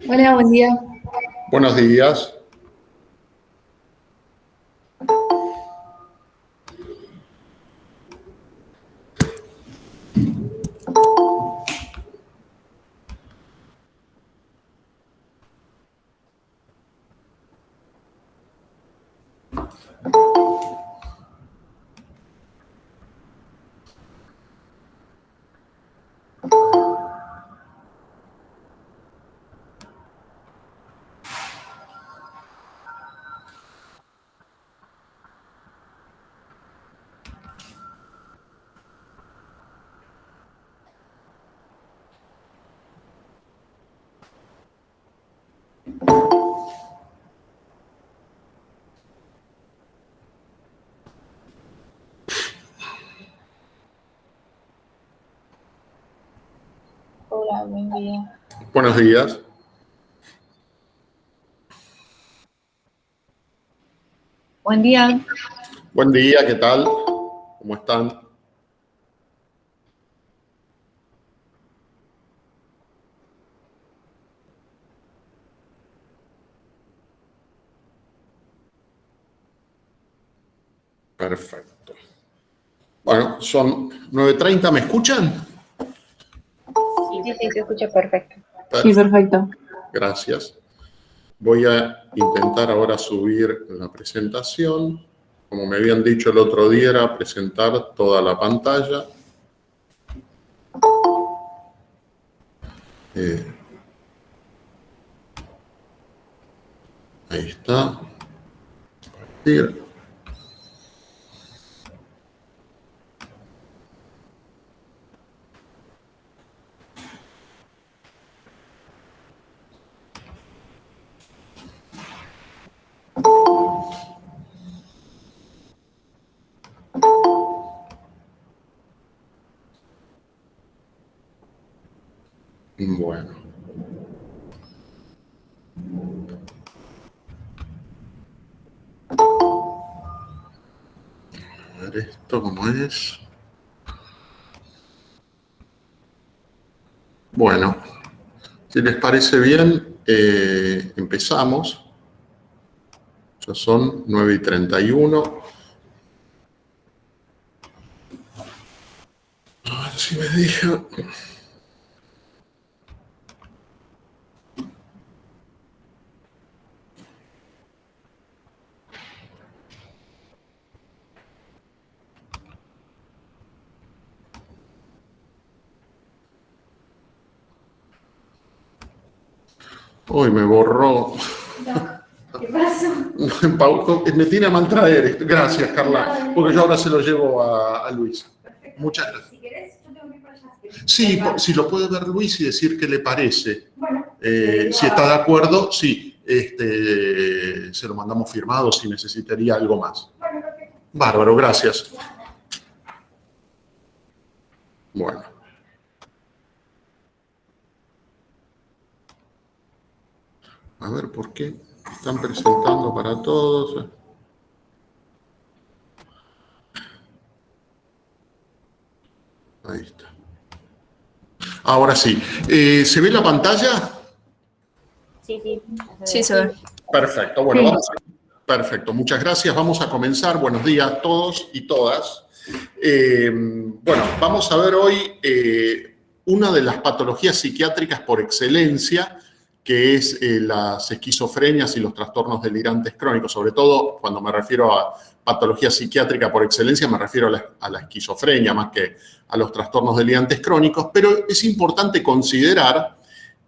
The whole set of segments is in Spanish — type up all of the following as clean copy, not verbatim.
Hola, buen día. Buenos días. Hola, buen día. Buenos días. Buen día. Buen día, ¿qué tal? ¿Cómo están? Perfecto. Bueno, son 9:30, ¿me escuchan? Sí, se escucha perfecto. Sí, perfecto. Gracias. Voy a intentar ahora subir la presentación. Como me habían dicho el otro día, era presentar toda la pantalla. Ahí está. Compartir. Bueno. A ver esto cómo es. Bueno, si les parece bien, empezamos. Ya son 9:31. A ver si me deja. Uy, me borró. ¿Qué pasó? Pauco, me tiene a mal traer. Gracias, Carla. Porque yo ahora se lo llevo a Luis. Perfecto. Muchas gracias. Si querés, yo tengo que ir para allá. Sí, si lo puede ver Luis y decir qué le parece. Bueno, Si está de acuerdo, sí. Se lo mandamos firmado si necesitaría algo más. bueno, perfecto. Bárbaro, gracias. Bueno. A ver, ¿por qué están presentando para todos? Ahí está. Ahora sí. ¿Se ve la pantalla? Sí, sí. Sí, se ve. Perfecto. Bueno, Sí. Perfecto. Muchas gracias. Vamos a comenzar. Buenos días a todos y todas. Bueno, vamos a ver hoy una de las patologías psiquiátricas por excelencia, que es las esquizofrenias y los trastornos delirantes crónicos. Sobre todo, cuando me refiero a patología psiquiátrica por excelencia, me refiero a la esquizofrenia más que a los trastornos delirantes crónicos, pero es importante considerar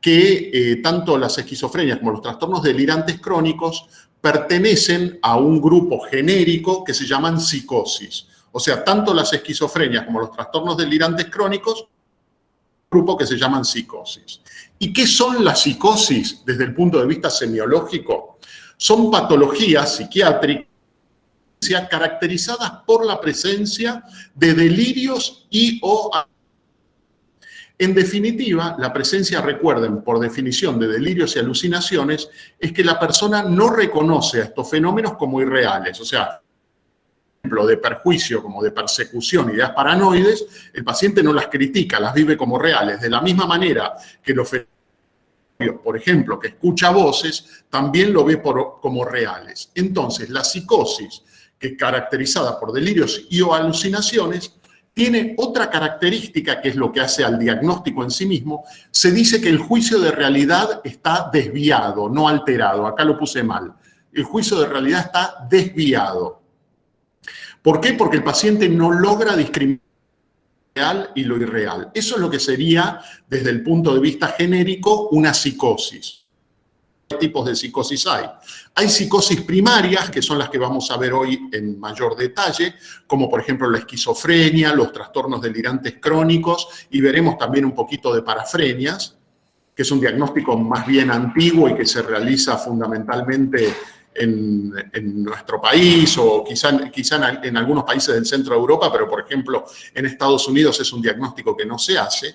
que tanto las esquizofrenias como los trastornos delirantes crónicos pertenecen a un grupo genérico que se llaman psicosis. O sea, tanto las esquizofrenias como los trastornos delirantes crónicos, un grupo que se llaman psicosis. ¿Y qué son las psicosis desde el punto de vista semiológico? Son patologías psiquiátricas caracterizadas por la presencia de delirios y o En definitiva, la presencia, recuerden, por definición de delirios y alucinaciones, es que la persona no reconoce a estos fenómenos como irreales. O sea, por ejemplo, de perjuicio, como de persecución, ideas paranoides, el paciente no las critica, las vive como reales. De la misma manera que los fenómenos, por ejemplo, que escucha voces, también lo ve como reales. Entonces, la psicosis, que es caracterizada por delirios y o alucinaciones, tiene otra característica que es lo que hace al diagnóstico en sí mismo. Se dice que el juicio de realidad está desviado, no alterado. Acá lo puse mal. El juicio de realidad está desviado. ¿Por qué? Porque el paciente no logra discriminar lo real y lo irreal. Eso es lo que sería, desde el punto de vista genérico, una psicosis. ¿Qué tipos de psicosis hay? Hay psicosis primarias, que son las que vamos a ver hoy en mayor detalle, como por ejemplo la esquizofrenia, los trastornos delirantes crónicos, y veremos también un poquito de parafrenias, que es un diagnóstico más bien antiguo y que se realiza fundamentalmente en nuestro país o quizá en algunos países del centro de Europa, pero por ejemplo en Estados Unidos es un diagnóstico que no se hace.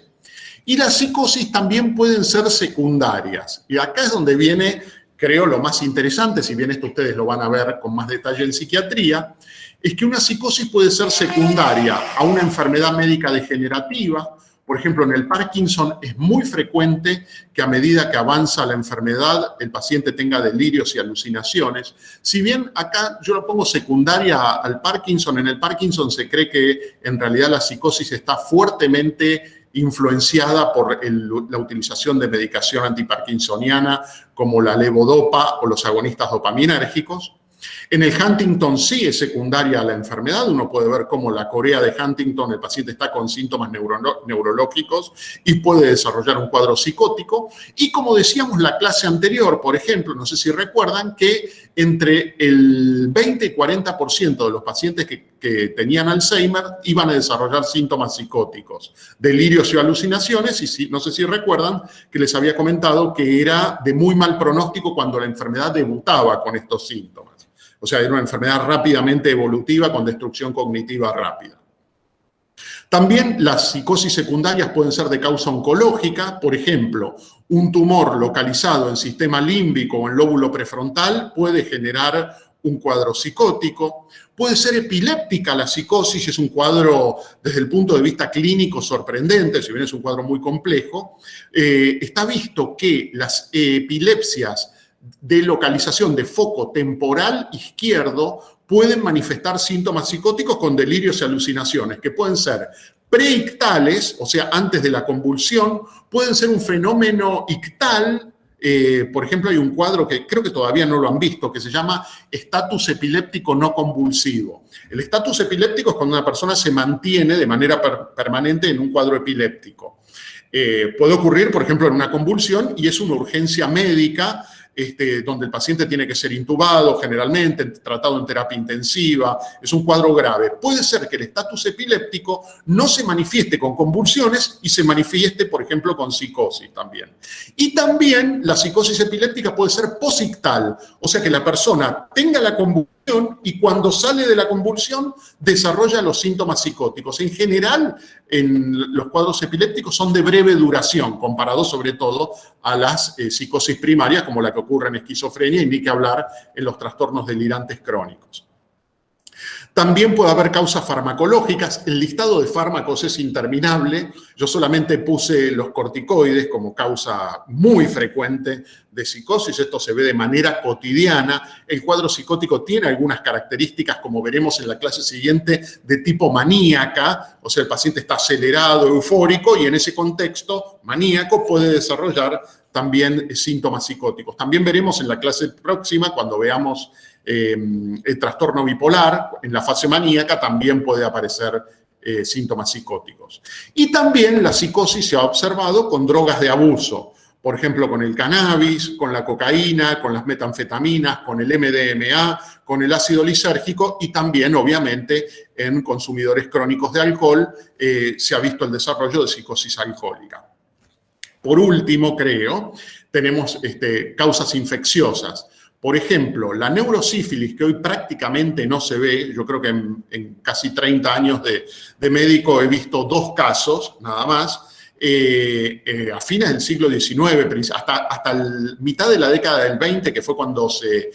Y las psicosis también pueden ser secundarias. Y acá es donde viene, creo, lo más interesante, si bien esto ustedes lo van a ver con más detalle en psiquiatría, es que una psicosis puede ser secundaria a una enfermedad médica degenerativa. Por ejemplo, en el Parkinson es muy frecuente que a medida que avanza la enfermedad, el paciente tenga delirios y alucinaciones. Si bien acá yo lo pongo secundaria al Parkinson, en el Parkinson se cree que en realidad la psicosis está fuertemente influenciada por la utilización de medicación antiparkinsoniana como la levodopa o los agonistas dopaminérgicos. En el Huntington sí es secundaria a la enfermedad. Uno puede ver cómo la corea de Huntington, el paciente está con síntomas neurológicos y puede desarrollar un cuadro psicótico. Y como decíamos la clase anterior, por ejemplo, no sé si recuerdan que entre el 20 y 40% de los pacientes que tenían Alzheimer iban a desarrollar síntomas psicóticos, delirios y alucinaciones, y no sé si recuerdan que les había comentado que era de muy mal pronóstico cuando la enfermedad debutaba con estos síntomas. O sea, era una enfermedad rápidamente evolutiva con destrucción cognitiva rápida. También las psicosis secundarias pueden ser de causa oncológica. Por ejemplo, un tumor localizado en sistema límbico o en lóbulo prefrontal puede generar un cuadro psicótico. Puede ser epiléptica la psicosis, es un cuadro desde el punto de vista clínico sorprendente, si bien es un cuadro muy complejo. Está visto que las epilepsias de localización de foco temporal izquierdo pueden manifestar síntomas psicóticos con delirios y alucinaciones, que pueden ser preictales, o sea, antes de la convulsión, pueden ser un fenómeno ictal. Por ejemplo, hay un cuadro que creo que todavía no lo han visto, que se llama estatus epiléptico no convulsivo. El estatus epiléptico es cuando una persona se mantiene de manera permanente en un cuadro epiléptico. Puede ocurrir, por ejemplo, en una convulsión y es una urgencia médica, donde el paciente tiene que ser intubado generalmente, tratado en terapia intensiva, es un cuadro grave. Puede ser que el estatus epiléptico no se manifieste con convulsiones y se manifieste, por ejemplo, con psicosis también. Y también la psicosis epiléptica puede ser posictal, o sea que la persona tenga la convulsión y cuando sale de la convulsión desarrolla los síntomas psicóticos. En general, en los cuadros epilépticos son de breve duración, comparado sobre todo a las psicosis primarias, como la que ocurre en esquizofrenia, y ni que hablar en los trastornos delirantes crónicos. También puede haber causas farmacológicas. El listado de fármacos es interminable. Yo solamente puse los corticoides como causa muy frecuente de psicosis. Esto se ve de manera cotidiana. El cuadro psicótico tiene algunas características, como veremos en la clase siguiente, de tipo maníaca. O sea, el paciente está acelerado, eufórico, y en ese contexto maníaco puede desarrollar también síntomas psicóticos. También veremos en la clase próxima, cuando veamos el trastorno bipolar, en la fase maníaca también puede aparecer síntomas psicóticos. Y también la psicosis se ha observado con drogas de abuso, por ejemplo, con el cannabis, con la cocaína, con las metanfetaminas, con el MDMA, con el ácido lisérgico y también, obviamente, en consumidores crónicos de alcohol se ha visto el desarrollo de psicosis alcohólica. Por último, creo, tenemos causas infecciosas. Por ejemplo, la neurosífilis, que hoy prácticamente no se ve, yo creo que en casi 30 años de médico he visto 2 casos, nada más, a fines del siglo XIX, hasta mitad de la década del 20, que fue cuando se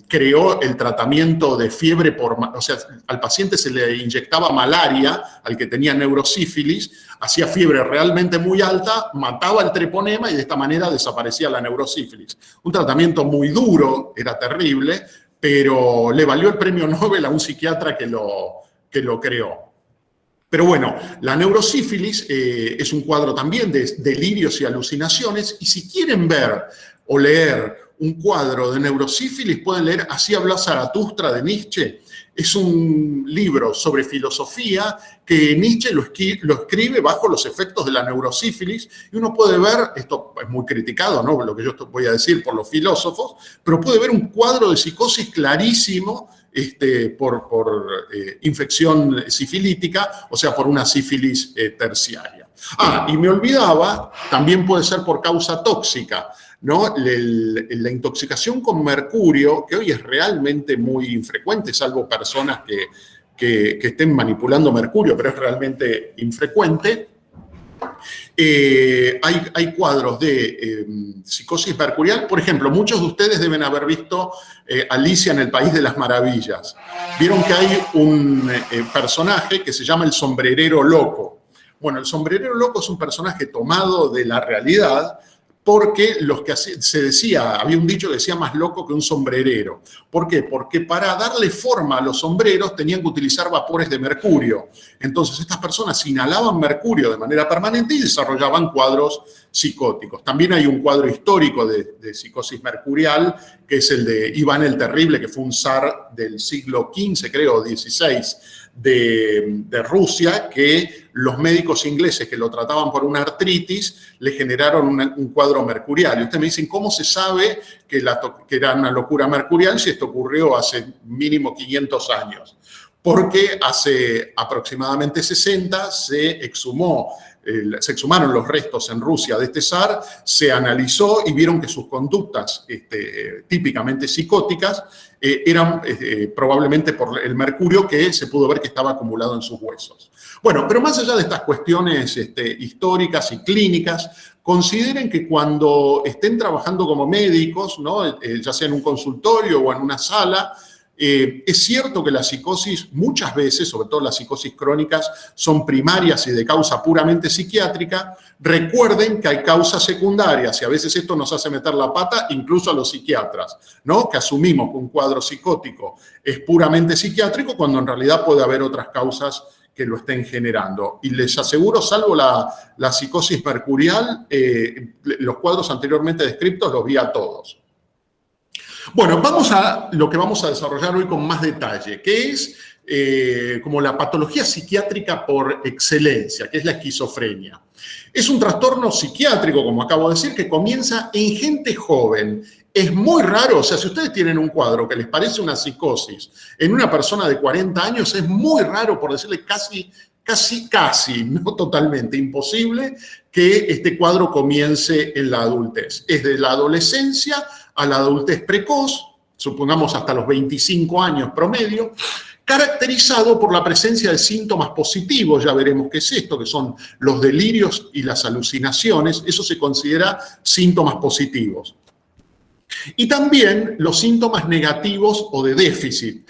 creó el tratamiento de fiebre o sea, al paciente se le inyectaba malaria, al que tenía neurosífilis, hacía fiebre realmente muy alta, mataba el treponema y de esta manera desaparecía la neurosífilis. Un tratamiento muy duro, era terrible, pero le valió el premio Nobel a un psiquiatra que lo creó. Pero bueno, la neurosífilis es un cuadro también de delirios y alucinaciones, y si quieren ver o leer un cuadro de neurosífilis, pueden leer Así habla Zaratustra de Nietzsche. Es un libro sobre filosofía que Nietzsche lo escribe bajo los efectos de la neurosífilis, y uno puede ver, esto es muy criticado, ¿no?, lo que yo voy a decir por los filósofos, pero puede ver un cuadro de psicosis clarísimo por infección sifilítica, o sea, por una sífilis terciaria. Y me olvidaba, también puede ser por causa tóxica, ¿no? La intoxicación con mercurio, que hoy es realmente muy infrecuente, salvo personas que estén manipulando mercurio, pero es realmente infrecuente. Hay cuadros de psicosis mercurial. Por ejemplo, muchos de ustedes deben haber visto Alicia en el País de las Maravillas. Vieron que hay un personaje que se llama el sombrerero loco. Bueno, el sombrerero loco es un personaje tomado de la realidad, porque se decía, había un dicho que decía más loco que un sombrerero. ¿Por qué? Porque para darle forma a los sombreros tenían que utilizar vapores de mercurio. Entonces estas personas inhalaban mercurio de manera permanente y desarrollaban cuadros psicóticos. También hay un cuadro histórico de psicosis mercurial, que es el de Iván el Terrible, que fue un zar del siglo XV, creo, XVI, de Rusia, que los médicos ingleses que lo trataban por una artritis le generaron un cuadro mercurial. Y ustedes me dicen, ¿cómo se sabe que era una locura mercurial si esto ocurrió hace mínimo 500 años? Porque hace aproximadamente 60 se exhumaron los restos en Rusia de este zar, se analizó y vieron que sus conductas típicamente psicóticas eran probablemente por el mercurio que se pudo ver que estaba acumulado en sus huesos. Bueno, pero más allá de estas cuestiones históricas y clínicas, consideren que cuando estén trabajando como médicos, ¿no?, ya sea en un consultorio o en una sala, es cierto que la psicosis muchas veces, sobre todo las psicosis crónicas, son primarias y de causa puramente psiquiátrica. Recuerden que hay causas secundarias y a veces esto nos hace meter la pata incluso a los psiquiatras, ¿no?, que asumimos que un cuadro psicótico es puramente psiquiátrico cuando en realidad puede haber otras causas que lo estén generando. Y les aseguro, salvo la psicosis mercurial, los cuadros anteriormente descritos los vi a todos. Bueno, vamos a lo que vamos a desarrollar hoy con más detalle, que es como la patología psiquiátrica por excelencia, que es la esquizofrenia. Es un trastorno psiquiátrico, como acabo de decir, que comienza en gente joven. Es muy raro, o sea, si ustedes tienen un cuadro que les parece una psicosis en una persona de 40 años, es muy raro, por decirle casi, no totalmente, imposible que este cuadro comience en la adultez. Es de la adolescencia a la adultez precoz, supongamos hasta los 25 años promedio, caracterizado por la presencia de síntomas positivos, ya veremos qué es esto, que son los delirios y las alucinaciones, eso se considera síntomas positivos. Y también los síntomas negativos o de déficit,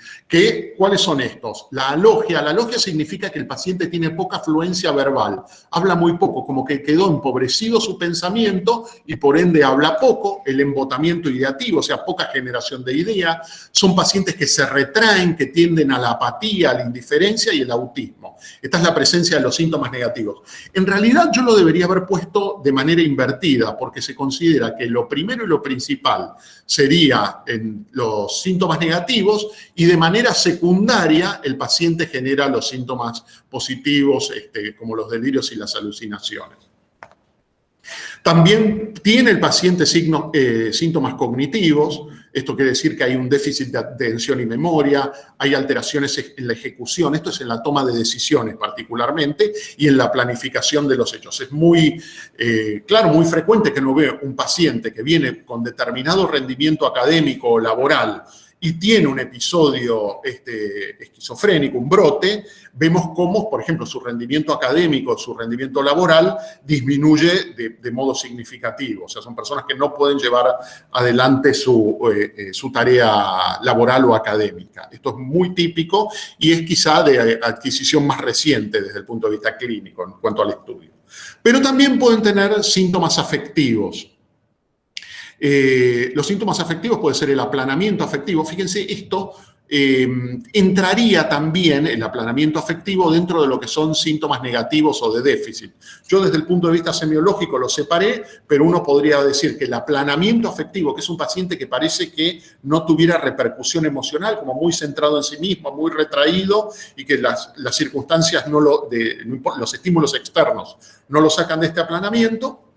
¿cuáles son estos? La alogia significa que el paciente tiene poca fluencia verbal, habla muy poco, como que quedó empobrecido su pensamiento y por ende habla poco. El embotamiento ideativo, o sea, poca generación de idea. Son pacientes que se retraen, que tienden a la apatía, a la indiferencia y el autismo. Esta es la presencia de los síntomas negativos. En realidad yo lo debería haber puesto de manera invertida, porque se considera que lo primero y lo principal sería en los síntomas negativos y de manera secundaria el paciente genera los síntomas positivos, como los delirios y las alucinaciones. También tiene el paciente síntomas cognitivos. Esto quiere decir que hay un déficit de atención y memoria, hay alteraciones en la ejecución, esto es en la toma de decisiones particularmente, y en la planificación de los hechos. Es muy frecuente que uno vea un paciente que viene con determinado rendimiento académico o laboral y tiene un episodio esquizofrénico, un brote, vemos cómo, por ejemplo, su rendimiento académico, su rendimiento laboral disminuye de modo significativo. O sea, son personas que no pueden llevar adelante su tarea laboral o académica. Esto es muy típico y es quizá de adquisición más reciente desde el punto de vista clínico en cuanto al estudio. Pero también pueden tener síntomas afectivos. Los síntomas afectivos puede ser el aplanamiento afectivo. Fíjense, esto entraría también, el aplanamiento afectivo, dentro de lo que son síntomas negativos o de déficit. Yo desde el punto de vista semiológico lo separé, pero uno podría decir que el aplanamiento afectivo, que es un paciente que parece que no tuviera repercusión emocional, como muy centrado en sí mismo, muy retraído, y que las circunstancias, los estímulos externos no lo sacan de este aplanamiento,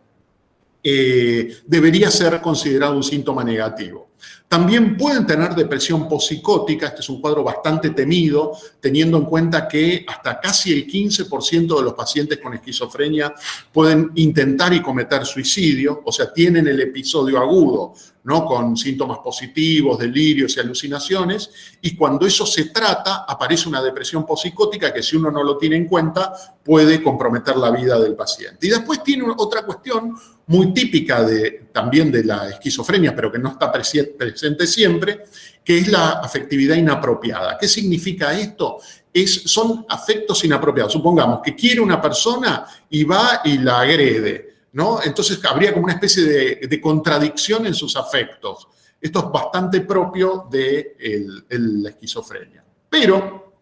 debería ser considerado un síntoma negativo. También pueden tener depresión pospsicótica. Este es un cuadro bastante temido, teniendo en cuenta que hasta casi el 15% de los pacientes con esquizofrenia pueden intentar y cometer suicidio, o sea, tienen el episodio agudo, ¿no? Con síntomas positivos, delirios y alucinaciones, y cuando eso se trata, aparece una depresión pospsicótica que, si uno no lo tiene en cuenta, puede comprometer la vida del paciente. Y después tiene otra cuestión muy típica también de la esquizofrenia, pero que no está presente siempre, que es la afectividad inapropiada. ¿Qué significa esto? Son afectos inapropiados. Supongamos que quiere una persona y va y la agrede, ¿no? Entonces habría como una especie de contradicción en sus afectos. Esto es bastante propio de la esquizofrenia. Pero,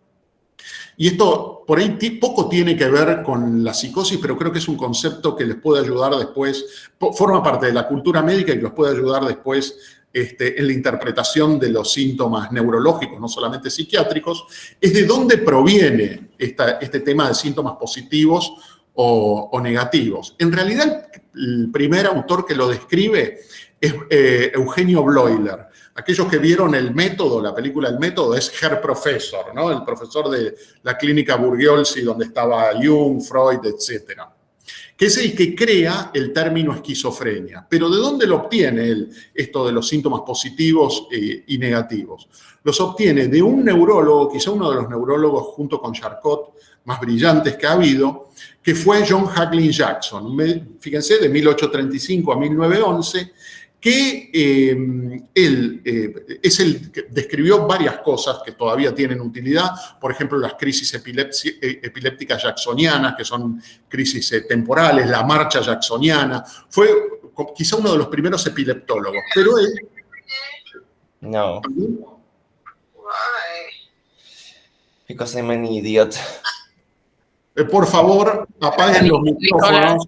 y esto por ahí poco tiene que ver con la psicosis, pero creo que es un concepto que les puede ayudar después, forma parte de la cultura médica y los puede ayudar después en la interpretación de los síntomas neurológicos, no solamente psiquiátricos, es de dónde proviene este tema de síntomas positivos o negativos. En realidad, el primer autor que lo describe es Eugenio Bleuler. Aquellos que vieron El Método, la película El Método, es Herr Professor, ¿no? El profesor de la clínica Burgiolsi, donde estaba Jung, Freud, etc., que es el que crea el término esquizofrenia. Pero ¿de dónde lo obtiene él, esto de los síntomas positivos y negativos? Los obtiene de un neurólogo, quizá uno de los neurólogos junto con Charcot más brillantes que ha habido, que fue John Hackling Jackson, fíjense, de 1835 a 1911, que él describió varias cosas que todavía tienen utilidad, por ejemplo, las crisis epilépticas jacksonianas, que son crisis temporales, la marcha jacksoniana. Fue quizá uno de los primeros epileptólogos, pero él... No. Because I'm an idiot. Por favor, apaguen los micrófonos.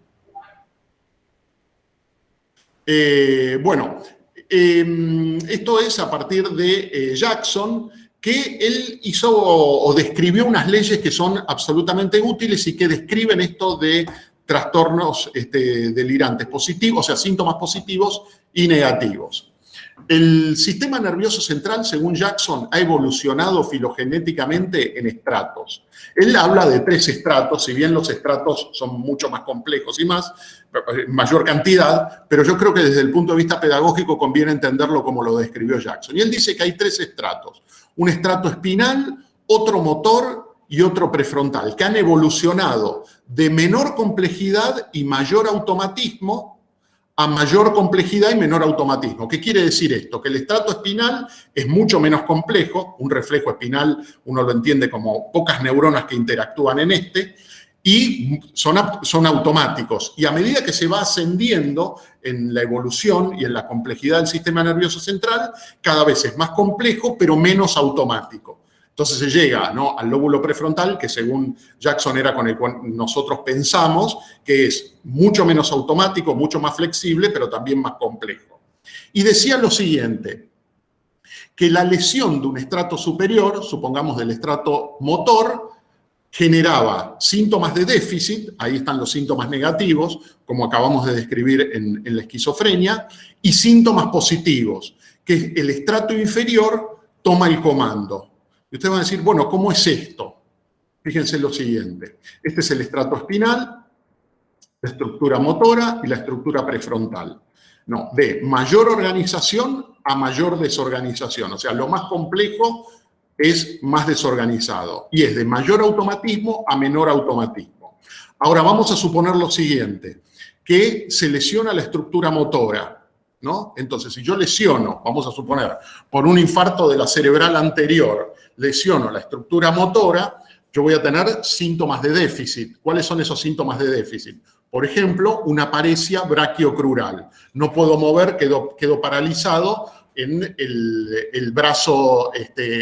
Esto es a partir de Jackson, que él hizo o describió unas leyes que son absolutamente útiles y que describen esto de trastornos delirantes positivos, o sea, síntomas positivos y negativos. El sistema nervioso central, según Jackson, ha evolucionado filogenéticamente en estratos. Él habla de 3 estratos, si bien los estratos son mucho más complejos y mayor cantidad, pero yo creo que desde el punto de vista pedagógico conviene entenderlo como lo describió Jackson. Y él dice que hay 3 estratos: un estrato espinal, otro motor y otro prefrontal, que han evolucionado de menor complejidad y mayor automatismo a mayor complejidad y menor automatismo. ¿Qué quiere decir esto? Que el estrato espinal es mucho menos complejo, un reflejo espinal uno lo entiende como pocas neuronas que interactúan en y son automáticos. Y a medida que se va ascendiendo en la evolución y en la complejidad del sistema nervioso central, cada vez es más complejo, pero menos automático. Entonces se llega, ¿no?, al lóbulo prefrontal, que según Jackson era con el cual nosotros pensamos, que es mucho menos automático, mucho más flexible, pero también más complejo. Y decía lo siguiente, que la lesión de un estrato superior, supongamos del estrato motor, generaba síntomas de déficit, ahí están los síntomas negativos, como acabamos de describir en la esquizofrenia, y síntomas positivos, que el estrato inferior toma el comando. Y ustedes van a decir, bueno, ¿cómo es esto? Fíjense lo siguiente. Este es el estrato espinal, la estructura motora y la estructura prefrontal. No, de mayor organización a mayor desorganización. O sea, lo más complejo es más desorganizado y es de mayor automatismo a menor automatismo. Ahora vamos a suponer lo siguiente, que se lesiona la estructura motora, ¿no? Entonces, si yo lesiono, vamos a suponer, por un infarto de la cerebral anterior, lesiono la estructura motora, yo voy a tener síntomas de déficit. ¿Cuáles son esos síntomas de déficit? Por ejemplo, una paresia braquiocrural. No puedo mover, quedo paralizado en el brazo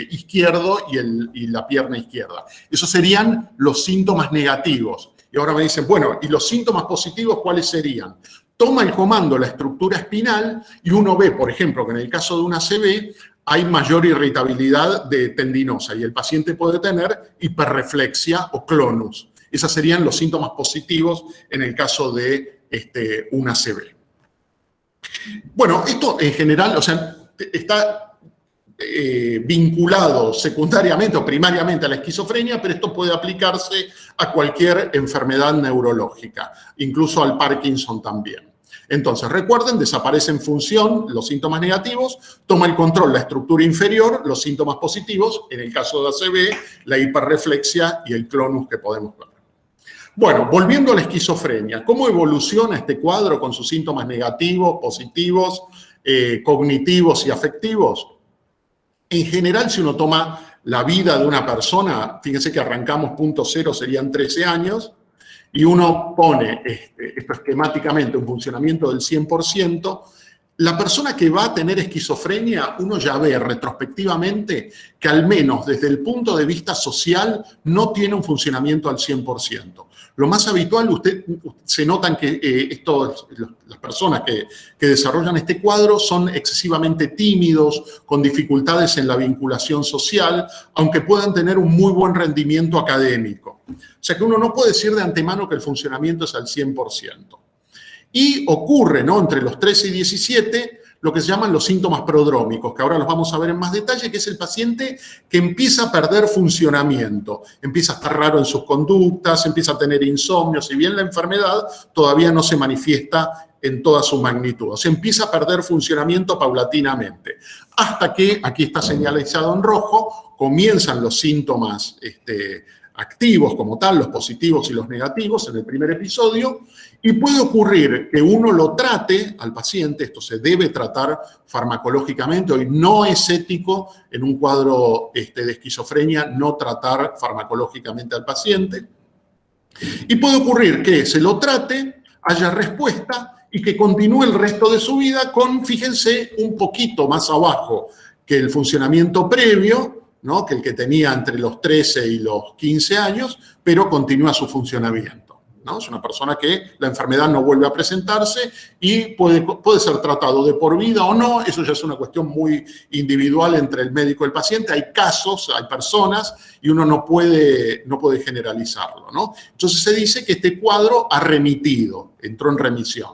izquierdo y la pierna izquierda. Esos serían los síntomas negativos. Y ahora me dicen, bueno, ¿y los síntomas positivos cuáles serían? Toma el comando la estructura espinal y uno ve, por ejemplo, que en el caso de una ACV hay mayor irritabilidad tendinosa y el paciente puede tener hiperreflexia o clonus. Esos serían los síntomas positivos en el caso de una ACV. Bueno, esto en general, o sea, está vinculado secundariamente o primariamente a la esquizofrenia, pero esto puede aplicarse a cualquier enfermedad neurológica, incluso al Parkinson también. Entonces, recuerden, desaparece en función los síntomas negativos, toma el control la estructura inferior, los síntomas positivos, en el caso de ACV, la hiperreflexia y el clonus que podemos ver. Bueno, volviendo a la esquizofrenia, ¿cómo evoluciona este cuadro con sus síntomas negativos, positivos, cognitivos y afectivos? En general, si uno toma la vida de una persona, fíjense que arrancamos punto cero, serían 13 años, y uno pone esto esquemáticamente un funcionamiento del 100%, la persona que va a tener esquizofrenia, uno ya ve retrospectivamente que al menos desde el punto de vista social no tiene un funcionamiento al 100%. Lo más habitual, se notan que las personas que desarrollan este cuadro son excesivamente tímidos, con dificultades en la vinculación social, aunque puedan tener un muy buen rendimiento académico. O sea que uno no puede decir de antemano que el funcionamiento es al 100%. Y ocurre, ¿no?, entre los 13 y 17 lo que se llaman los síntomas prodrómicos, que ahora los vamos a ver en más detalle, que es el paciente que empieza a perder funcionamiento, empieza a estar raro en sus conductas, empieza a tener insomnio, si bien la enfermedad todavía no se manifiesta en toda su magnitud. O sea, empieza a perder funcionamiento paulatinamente, hasta que, aquí está señalizado en rojo, comienzan los síntomas activos como tal, los positivos y los negativos en el primer episodio, y puede ocurrir que uno lo trate al paciente, esto se debe tratar farmacológicamente, hoy no es ético en un cuadro de esquizofrenia no tratar farmacológicamente al paciente, y puede ocurrir que se lo trate, haya respuesta y que continúe el resto de su vida con, fíjense, un poquito más abajo que el funcionamiento previo, ¿no?, que el que tenía entre los 13 y los 15 años, pero continúa su funcionamiento, ¿no? Es una persona que la enfermedad no vuelve a presentarse y puede ser tratado de por vida o no, eso ya es una cuestión muy individual entre el médico y el paciente. Hay casos, hay personas y uno no puede generalizarlo, ¿no? Entonces se dice que este cuadro ha remitido, entró en remisión.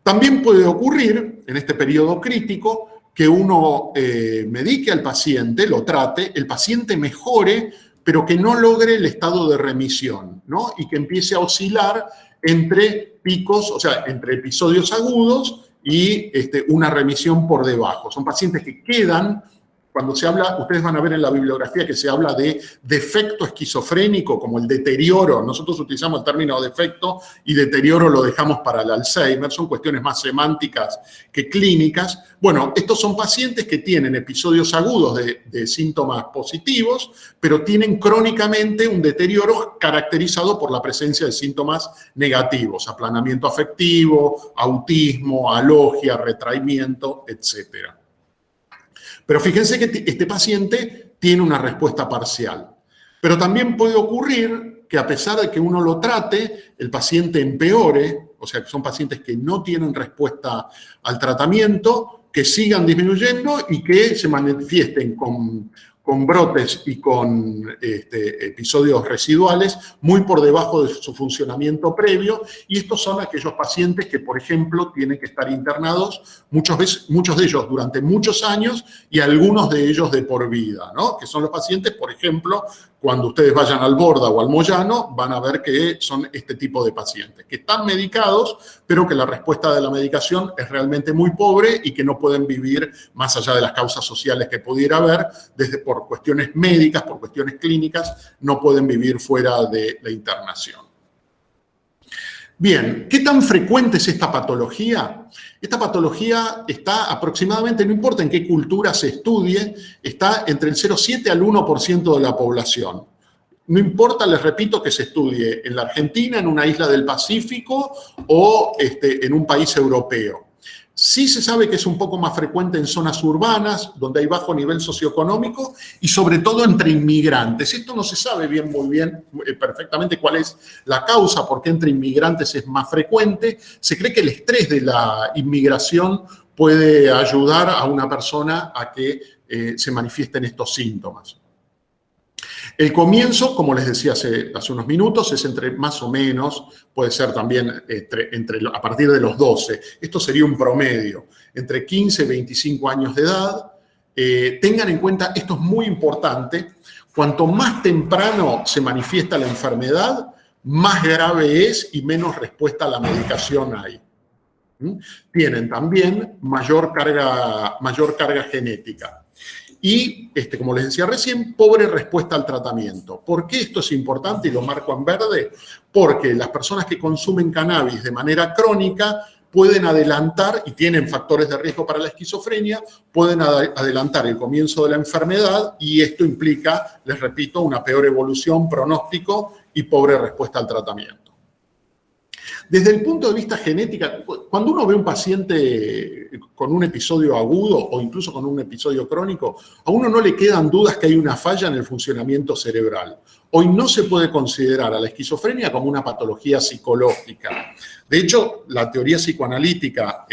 También puede ocurrir en este periodo crítico que uno medique al paciente, lo trate, el paciente mejore, pero que no logre el estado de remisión, ¿no? Y que empiece a oscilar entre picos, o sea, entre episodios agudos y una remisión por debajo. Son pacientes que quedan, cuando se habla, ustedes van a ver en la bibliografía que se habla de defecto esquizofrénico, como el deterioro. Nosotros utilizamos el término defecto y deterioro lo dejamos para el Alzheimer. Son cuestiones más semánticas que clínicas. Bueno, estos son pacientes que tienen episodios agudos de síntomas positivos, pero tienen crónicamente un deterioro caracterizado por la presencia de síntomas negativos, aplanamiento afectivo, autismo, alogia, retraimiento, etcétera. Pero fíjense que este paciente tiene una respuesta parcial. Pero también puede ocurrir que a pesar de que uno lo trate, el paciente empeore, o sea, que son pacientes que no tienen respuesta al tratamiento, que sigan disminuyendo y que se manifiesten con brotes y con episodios residuales muy por debajo de su funcionamiento previo, y estos son aquellos pacientes que, por ejemplo, tienen que estar internados muchos de ellos durante muchos años y algunos de ellos de por vida, ¿no? Que son los pacientes, por ejemplo, cuando ustedes vayan al Borda o al Moyano, van a ver que son este tipo de pacientes, que están medicados, pero que la respuesta de la medicación es realmente muy pobre y que no pueden vivir más allá de las causas sociales que pudiera haber, desde por cuestiones médicas, por cuestiones clínicas, no pueden vivir fuera de la internación. Bien, ¿qué tan frecuente es esta patología? Esta patología está aproximadamente, no importa en qué cultura se estudie, está entre el 0,7 al 1% de la población. No importa, les repito, que se estudie en la Argentina, en una isla del Pacífico o en un país europeo. Sí se sabe que es un poco más frecuente en zonas urbanas, donde hay bajo nivel socioeconómico y sobre todo entre inmigrantes. Esto no se sabe muy bien, perfectamente cuál es la causa, por qué entre inmigrantes es más frecuente. Se cree que el estrés de la inmigración puede ayudar a una persona a que se manifiesten estos síntomas. El comienzo, como les decía hace unos minutos, es entre más o menos, puede ser también a partir de los 12. Esto sería un promedio, entre 15 y 25 años de edad. Tengan en cuenta, esto es muy importante, cuanto más temprano se manifiesta la enfermedad, más grave es y menos respuesta a la medicación hay. Tienen también mayor carga genética. Y, como les decía recién, pobre respuesta al tratamiento. ¿Por qué esto es importante y lo marco en verde? Porque las personas que consumen cannabis de manera crónica pueden adelantar, y tienen factores de riesgo para la esquizofrenia, pueden adelantar el comienzo de la enfermedad y esto implica, les repito, una peor evolución, pronóstico y pobre respuesta al tratamiento. Desde el punto de vista genético, cuando uno ve un paciente con un episodio agudo o incluso con un episodio crónico, a uno no le quedan dudas que hay una falla en el funcionamiento cerebral. Hoy no se puede considerar a la esquizofrenia como una patología psicológica. De hecho, la teoría psicoanalítica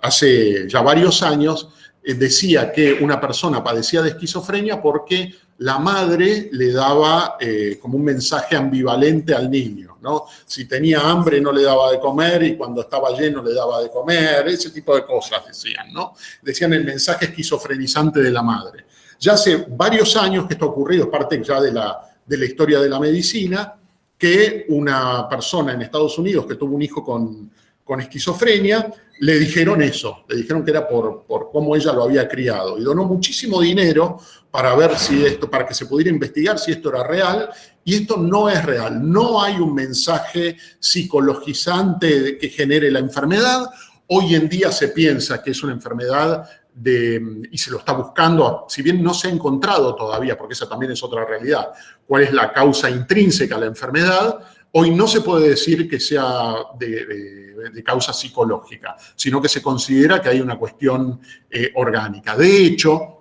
hace ya varios años decía que una persona padecía de esquizofrenia porque la madre le daba como un mensaje ambivalente al niño, ¿no? Si tenía hambre no le daba de comer y cuando estaba lleno le daba de comer, ese tipo de cosas decían, ¿no? Decían el mensaje esquizofrenizante de la madre. Ya hace varios años que esto ha ocurrido, es parte ya de la historia de la medicina, que una persona en Estados Unidos que tuvo un hijo con esquizofrenia, le dijeron eso, le dijeron que era por cómo ella lo había criado y donó muchísimo dinero para ver para que se pudiera investigar si esto era real, y esto no es real. No hay un mensaje psicologizante que genere la enfermedad. Hoy en día se piensa que es una enfermedad y se lo está buscando, si bien no se ha encontrado todavía, porque esa también es otra realidad, cuál es la causa intrínseca de la enfermedad. Hoy no se puede decir que sea de causa psicológica, sino que se considera que hay una cuestión orgánica. De hecho,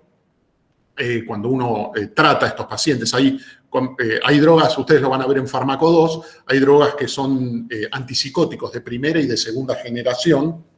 cuando uno trata a estos pacientes, hay drogas, ustedes lo van a ver en Fármaco 2, hay drogas que son antipsicóticos de primera y de segunda generación.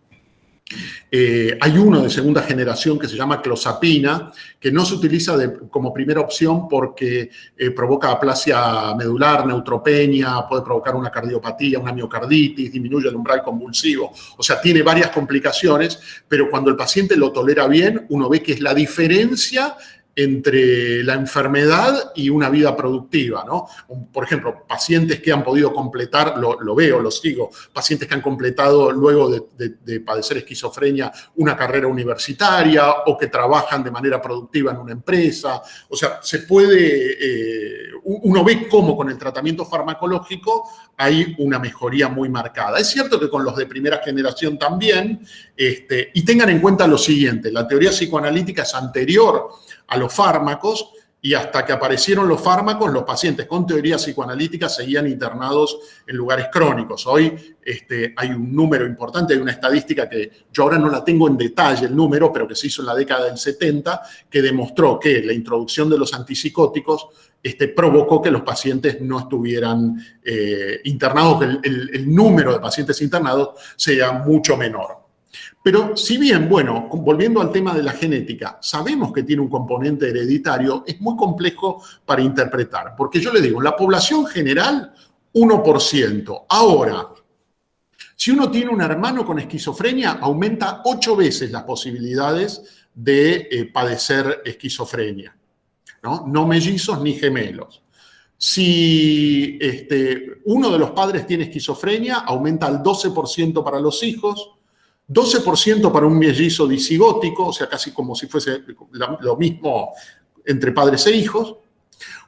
Hay uno de segunda generación que se llama clozapina, que no se utiliza como primera opción porque provoca aplasia medular, neutropenia, puede provocar una cardiopatía, una miocarditis, disminuye el umbral convulsivo. O sea, tiene varias complicaciones, pero cuando el paciente lo tolera bien, uno ve que es la diferencia entre la enfermedad y una vida productiva, ¿no? Por ejemplo, pacientes que han podido completar, lo veo, lo sigo, pacientes que han completado luego de padecer esquizofrenia una carrera universitaria o que trabajan de manera productiva en una empresa. O sea, se puede, uno ve cómo con el tratamiento farmacológico hay una mejoría muy marcada. Es cierto que con los de primera generación también, y tengan en cuenta lo siguiente, la teoría psicoanalítica es anterior a los fármacos y hasta que aparecieron los fármacos, los pacientes con teoría psicoanalítica seguían internados en lugares crónicos. Hoy hay un número importante, hay una estadística que yo ahora no la tengo en detalle el número, pero que se hizo en la década del 70, que demostró que la introducción de los antipsicóticos provocó que los pacientes no estuvieran internados, que el número de pacientes internados sea mucho menor. Pero si bien, bueno, volviendo al tema de la genética, sabemos que tiene un componente hereditario, es muy complejo para interpretar. Porque yo le digo, en la población general, 1%. Ahora, si uno tiene un hermano con esquizofrenia, aumenta 8 veces las posibilidades de padecer esquizofrenia, ¿no? No mellizos ni gemelos. Si uno de los padres tiene esquizofrenia, aumenta al 12% para los hijos, 12% para un mellizo disigótico, o sea, casi como si fuese lo mismo entre padres e hijos.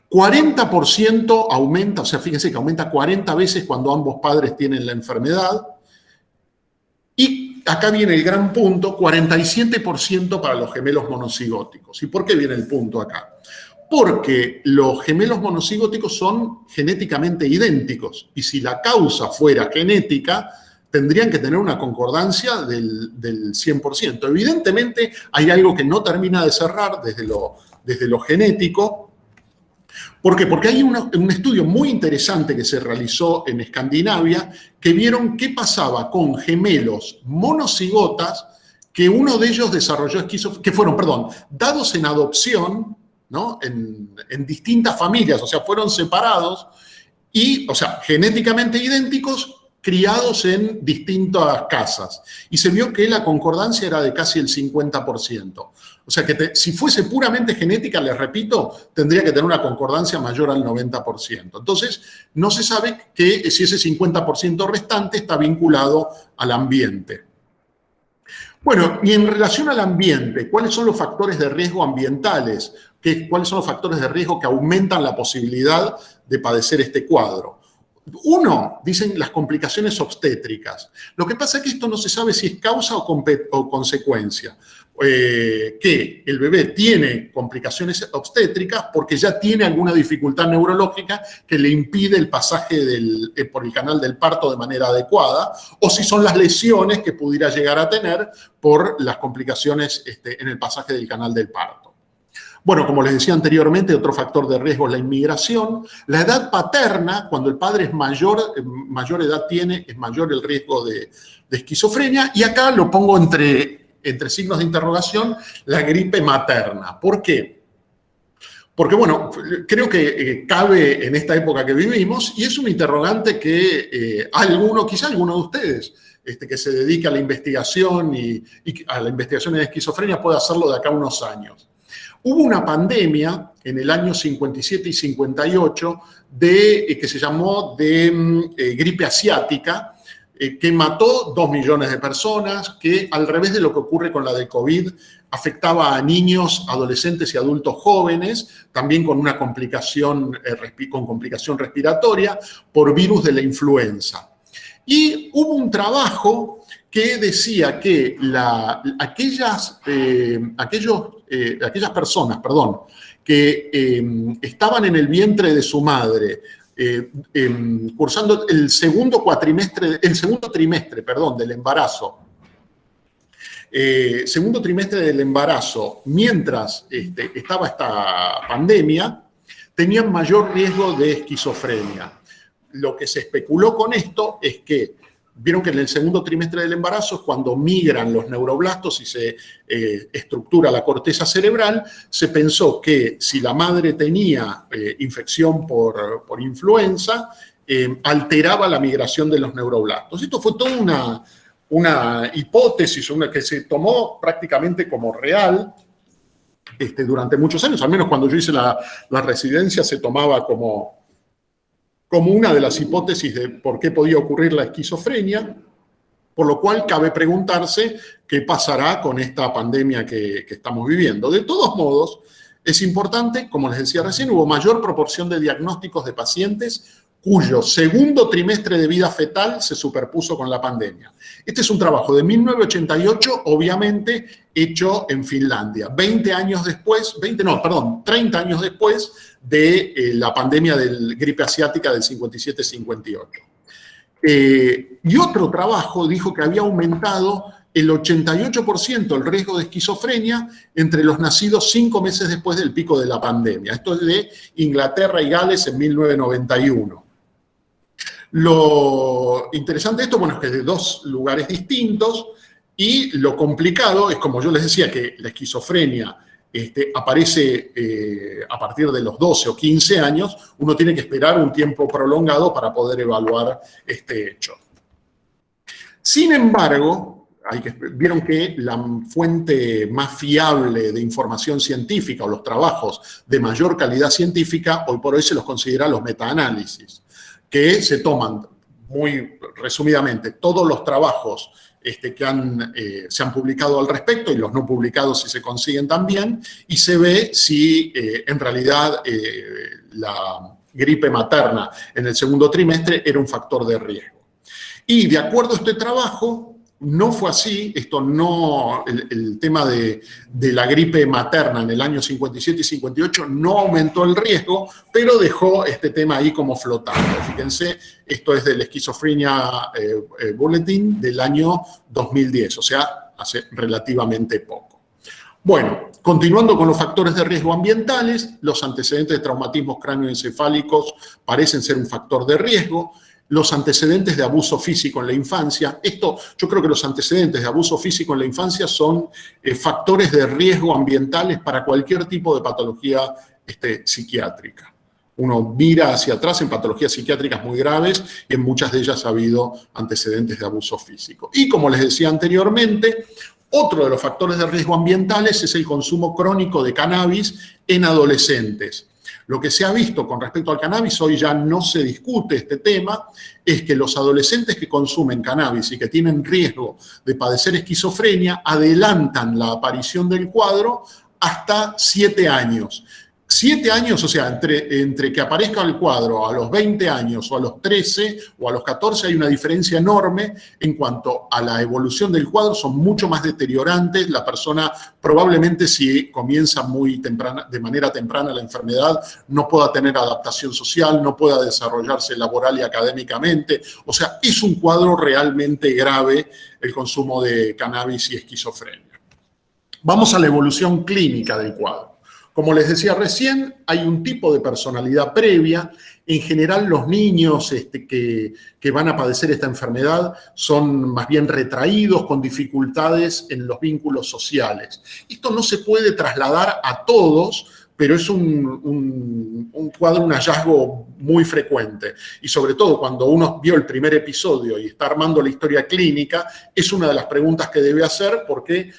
40% aumenta, o sea, fíjense que aumenta 40 veces cuando ambos padres tienen la enfermedad. Y acá viene el gran punto, 47% para los gemelos monocigóticos. ¿Y por qué viene el punto acá? Porque los gemelos monocigóticos son genéticamente idénticos. Y si la causa fuera genética, tendrían que tener una concordancia del 100%. Evidentemente hay algo que no termina de cerrar desde lo genético. ¿Por qué? Porque hay un estudio muy interesante que se realizó en Escandinavia que vieron qué pasaba con gemelos monocigotas que uno de ellos desarrolló esquizofrenia, que fueron, dados en adopción, ¿no? en distintas familias, o sea, fueron separados y, o sea, genéticamente idénticos, criados en distintas casas. Y se vio que la concordancia era de casi el 50%. O sea que si fuese puramente genética, les repito, tendría que tener una concordancia mayor al 90%. Entonces, no se sabe que si ese 50% restante está vinculado al ambiente. Bueno, y en relación al ambiente, ¿cuáles son los factores de riesgo ambientales? ¿Cuáles son los factores de riesgo que aumentan la posibilidad de padecer este cuadro? Uno, dicen las complicaciones obstétricas. Lo que pasa es que esto no se sabe si es causa o consecuencia. Que el bebé tiene complicaciones obstétricas porque ya tiene alguna dificultad neurológica que le impide el pasaje por el canal del parto de manera adecuada, o si son las lesiones que pudiera llegar a tener por las complicaciones en el pasaje del canal del parto. Bueno, como les decía anteriormente, otro factor de riesgo es la inmigración. La edad paterna, cuando el padre es mayor edad tiene, es mayor el riesgo de esquizofrenia. Y acá lo pongo entre signos de interrogación, la gripe materna. ¿Por qué? Porque, bueno, creo que cabe en esta época que vivimos y es un interrogante que quizá alguno de ustedes que se dedica a la investigación y a la investigación en esquizofrenia puede hacerlo de acá a unos años. Hubo una pandemia en el año 57 y 58 que se llamó de gripe asiática, que mató 2 millones de personas, que al revés de lo que ocurre con la de COVID, afectaba a niños, adolescentes y adultos jóvenes, también con una complicación respiratoria por virus de la influenza. Y hubo un trabajo que decía que aquellas personas que estaban en el vientre de su madre, cursando el segundo trimestre del embarazo, mientras estaba esta pandemia, tenían mayor riesgo de esquizofrenia. Lo que se especuló con esto es que vieron que en el segundo trimestre del embarazo es cuando migran los neuroblastos y se estructura la corteza cerebral. Se pensó que si la madre tenía infección por influenza, alteraba la migración de los neuroblastos. Esto fue toda una hipótesis que se tomó prácticamente como real durante muchos años. Al menos cuando yo hice la residencia se tomaba como una de las hipótesis de por qué podía ocurrir la esquizofrenia, por lo cual cabe preguntarse qué pasará con esta pandemia que estamos viviendo. De todos modos, es importante, como les decía recién, hubo mayor proporción de diagnósticos de pacientes cuyo segundo trimestre de vida fetal se superpuso con la pandemia. Este es un trabajo de 1988, obviamente hecho en Finlandia, 30 años después de la pandemia de gripe asiática del 57-58. Y otro trabajo dijo que había aumentado el 88% el riesgo de esquizofrenia entre los nacidos 5 meses después del pico de la pandemia. Esto es de Inglaterra y Gales en 1991. Lo interesante de esto, bueno, es que es de 2 lugares distintos y lo complicado es, como yo les decía, que la esquizofrenia aparece a partir de los 12 o 15 años, uno tiene que esperar un tiempo prolongado para poder evaluar este hecho. Sin embargo, vieron que la fuente más fiable de información científica o los trabajos de mayor calidad científica, hoy por hoy se los considera los metaanálisis, que se toman, muy resumidamente, todos los trabajos que se han publicado al respecto y los no publicados si se consiguen también, y se ve si en realidad la gripe materna en el segundo trimestre era un factor de riesgo. Y de acuerdo a este trabajo, no fue así, el tema de la gripe materna en el año 57 y 58 no aumentó el riesgo, pero dejó este tema ahí como flotando. Fíjense, esto es del Esquizofrenia Bulletin del año 2010, o sea, hace relativamente poco. Bueno, continuando con los factores de riesgo ambientales, los antecedentes de traumatismos cráneoencefálicos parecen ser un factor de riesgo. Los antecedentes de abuso físico en la infancia. Yo creo que los antecedentes de abuso físico en la infancia son factores de riesgo ambientales para cualquier tipo de patología psiquiátrica. Uno mira hacia atrás en patologías psiquiátricas muy graves y en muchas de ellas ha habido antecedentes de abuso físico. Y como les decía anteriormente, otro de los factores de riesgo ambientales es el consumo crónico de cannabis en adolescentes. Lo que se ha visto con respecto al cannabis, hoy ya no se discute este tema, es que los adolescentes que consumen cannabis y que tienen riesgo de padecer esquizofrenia adelantan la aparición del cuadro hasta 7 años. 7 años, o sea, entre que aparezca el cuadro a los 20 años o a los 13 o a los 14 hay una diferencia enorme en cuanto a la evolución del cuadro, son mucho más deteriorantes. La persona probablemente si comienza muy temprana, de manera temprana la enfermedad, no pueda tener adaptación social, no pueda desarrollarse laboral y académicamente. O sea, es un cuadro realmente grave el consumo de cannabis y esquizofrenia. Vamos a la evolución clínica del cuadro. Como les decía recién, hay un tipo de personalidad previa. En general, los niños que van a padecer esta enfermedad son más bien retraídos, con dificultades en los vínculos sociales. Esto no se puede trasladar a todos, pero es un cuadro, un hallazgo muy frecuente. Y sobre todo cuando uno vio el primer episodio y está armando la historia clínica, es una de las preguntas que debe hacer porque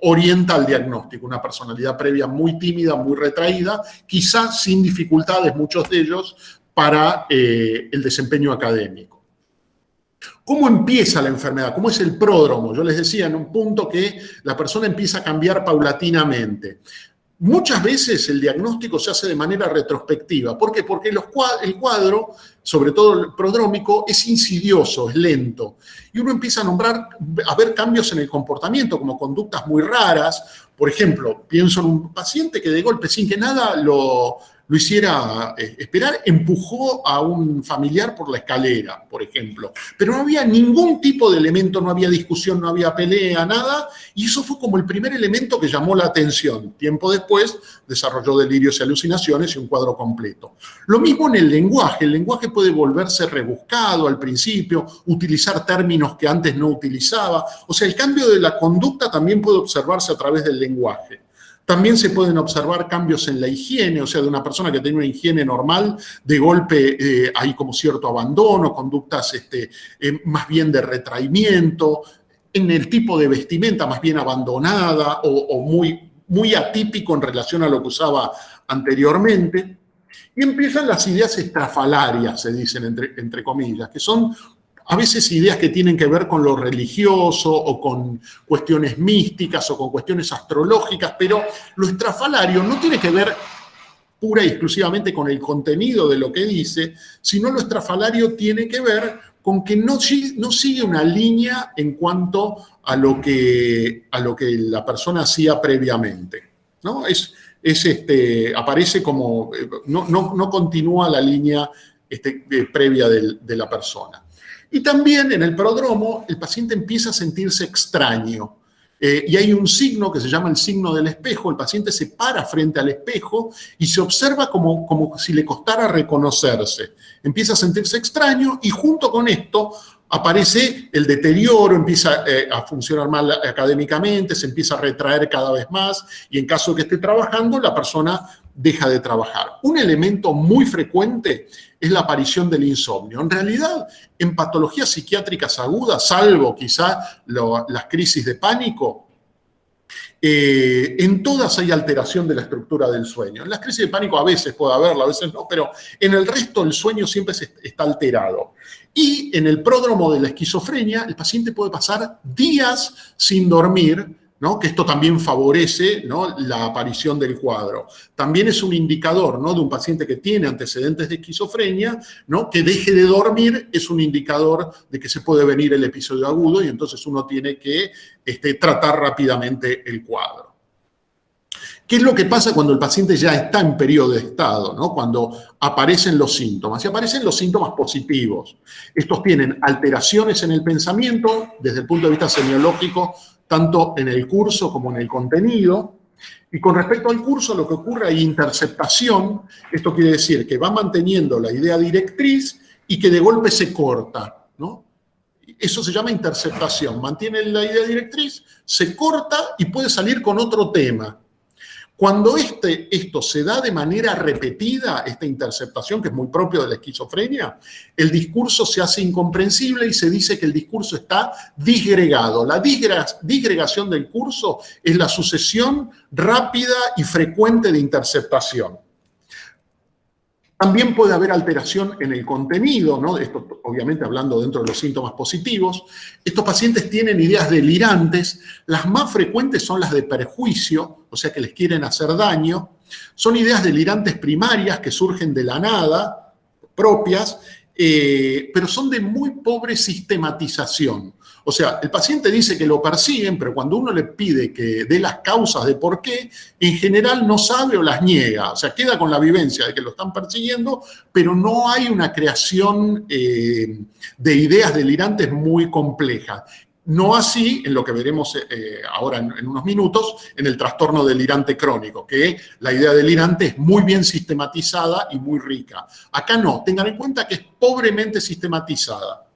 orienta al diagnóstico. Una personalidad previa muy tímida, muy retraída, quizás sin dificultades, muchos de ellos, para el desempeño académico. ¿Cómo empieza la enfermedad? ¿Cómo es el pródromo? Yo les decía en un punto que la persona empieza a cambiar paulatinamente. Muchas veces el diagnóstico se hace de manera retrospectiva. ¿Por qué? Porque el cuadro, sobre todo el prodrómico, es insidioso, es lento. Y uno empieza a ver cambios en el comportamiento, como conductas muy raras. Por ejemplo, pienso en un paciente que de golpe, sin que nada lo hiciera esperar, empujó a un familiar por la escalera, por ejemplo. Pero no había ningún tipo de elemento, no había discusión, no había pelea, nada. Y eso fue como el primer elemento que llamó la atención. Tiempo después desarrolló delirios y alucinaciones y un cuadro completo. Lo mismo en el lenguaje. El lenguaje puede volverse rebuscado al principio, utilizar términos que antes no utilizaba. O sea, el cambio de la conducta también puede observarse a través del lenguaje. También se pueden observar cambios en la higiene, o sea, de una persona que tiene una higiene normal, de golpe hay como cierto abandono, conductas más bien de retraimiento, en el tipo de vestimenta más bien abandonada o muy atípico en relación a lo que usaba anteriormente. Y empiezan las ideas estrafalarias, se dicen entre comillas, que son a veces ideas que tienen que ver con lo religioso o con cuestiones místicas o con cuestiones astrológicas, pero lo estrafalario no tiene que ver pura y exclusivamente con el contenido de lo que dice, sino lo estrafalario tiene que ver con que no sigue una línea en cuanto a lo que la persona hacía previamente, ¿no? Aparece como, no continúa la línea previa de la persona. Y también en el prodromo el paciente empieza a sentirse extraño. Y hay un signo que se llama el signo del espejo. El paciente se para frente al espejo y se observa como si le costara reconocerse. Empieza a sentirse extraño y junto con esto aparece el deterioro, empieza a funcionar mal académicamente, se empieza a retraer cada vez más y en caso de que esté trabajando, la persona deja de trabajar. Un elemento muy frecuente es la aparición del insomnio. En realidad, en patologías psiquiátricas agudas, salvo quizá las crisis de pánico, en todas hay alteración de la estructura del sueño. En las crisis de pánico a veces puede haberla, a veces no, pero en el resto el sueño siempre está alterado. Y en el pródromo de la esquizofrenia, el paciente puede pasar días sin dormir, ¿no? Que esto también favorece, ¿no?, la aparición del cuadro. También es un indicador, ¿no?, de un paciente que tiene antecedentes de esquizofrenia, ¿no?, que deje de dormir, es un indicador de que se puede venir el episodio agudo y entonces uno tiene que tratar rápidamente el cuadro. ¿Qué es lo que pasa cuando el paciente ya está en periodo de estado, ¿no?, cuando aparecen los síntomas? Y aparecen los síntomas positivos. Estos tienen alteraciones en el pensamiento, desde el punto de vista semiológico, tanto en el curso como en el contenido. Y con respecto al curso, lo que ocurre hay interceptación. Esto quiere decir que va manteniendo la idea directriz y que de golpe se corta, ¿no? Eso se llama interceptación. Mantiene la idea directriz, se corta y puede salir con otro tema. Cuando esto se da de manera repetida, esta interceptación, que es muy propio de la esquizofrenia, el discurso se hace incomprensible y se dice que el discurso está disgregado. La disgregación del curso es la sucesión rápida y frecuente de interceptación. También puede haber alteración en el contenido, ¿no? Esto obviamente hablando dentro de los síntomas positivos. Estos pacientes tienen ideas delirantes. Las más frecuentes son las de perjuicio, o sea que les quieren hacer daño. Son ideas delirantes primarias que surgen de la nada, propias, pero son de muy pobre sistematización. O sea, el paciente dice que lo persiguen, pero cuando uno le pide que dé las causas de por qué, en general no sabe o las niega. O sea, queda con la vivencia de que lo están persiguiendo, pero no hay una creación de ideas delirantes muy compleja. No así, en lo que veremos ahora en unos minutos, en el trastorno delirante crónico, que la idea delirante es muy bien sistematizada y muy rica. Acá no, tengan en cuenta que es pobremente sistematizada.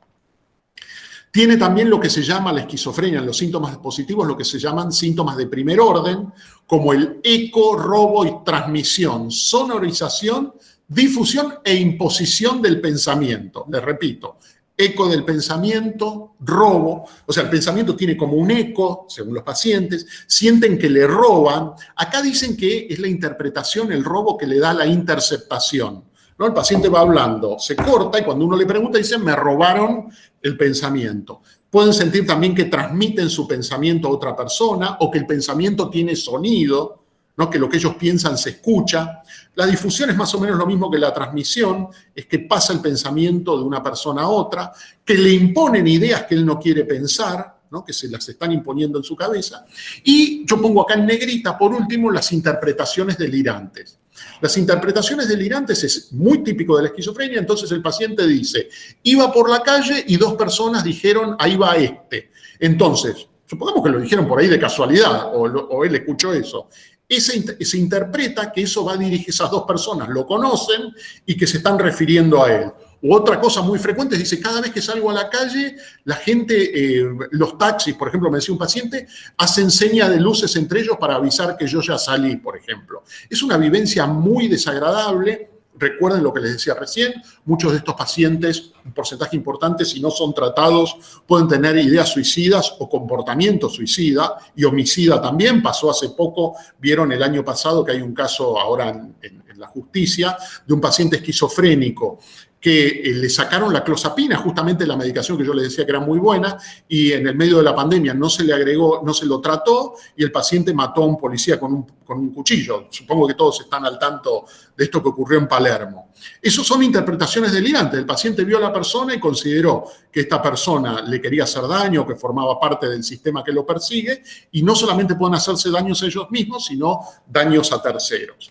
Tiene también lo que se llama la esquizofrenia, en los síntomas positivos, lo que se llaman síntomas de primer orden, como el eco, robo y transmisión, sonorización, difusión e imposición del pensamiento. Les repito, eco del pensamiento, robo, o sea, el pensamiento tiene como un eco, según los pacientes, sienten que le roban. Acá dicen que es la interpretación, el robo que le da la interceptación, ¿no? El paciente va hablando, se corta y cuando uno le pregunta dice, me robaron el pensamiento. Pueden sentir también que transmiten su pensamiento a otra persona o que el pensamiento tiene sonido, ¿no?, que lo que ellos piensan se escucha. La difusión es más o menos lo mismo que la transmisión, es que pasa el pensamiento de una persona a otra, que le imponen ideas que él no quiere pensar, ¿no?, que se las están imponiendo en su cabeza. Y yo pongo acá en negrita, por último, las interpretaciones delirantes. Las interpretaciones delirantes es muy típico de la esquizofrenia, entonces el paciente dice, iba por la calle y dos personas dijeron, ahí va este. Entonces, supongamos que lo dijeron por ahí de casualidad, o él escuchó eso. Se interpreta que eso va dirigido, esas dos personas lo conocen y que se están refiriendo a él. U otra cosa muy frecuente es, dice, cada vez que salgo a la calle, la gente, los taxis, por ejemplo, me decía un paciente, hacen seña de luces entre ellos para avisar que yo ya salí, por ejemplo. Es una vivencia muy desagradable. Recuerden lo que les decía recién, muchos de estos pacientes, un porcentaje importante, si no son tratados, pueden tener ideas suicidas o comportamiento suicida y homicida también. Pasó hace poco, vieron el año pasado que hay un caso ahora en la justicia de un paciente esquizofrénico que le sacaron la clozapina, justamente la medicación que yo les decía que era muy buena, y en el medio de la pandemia no se le agregó, no se lo trató, y el paciente mató a un policía con un cuchillo. Supongo que todos están al tanto de esto que ocurrió en Palermo. Esas son interpretaciones delirantes. El paciente vio a la persona y consideró que esta persona le quería hacer daño, que formaba parte del sistema que lo persigue, y no solamente pueden hacerse daños a ellos mismos, sino daños a terceros.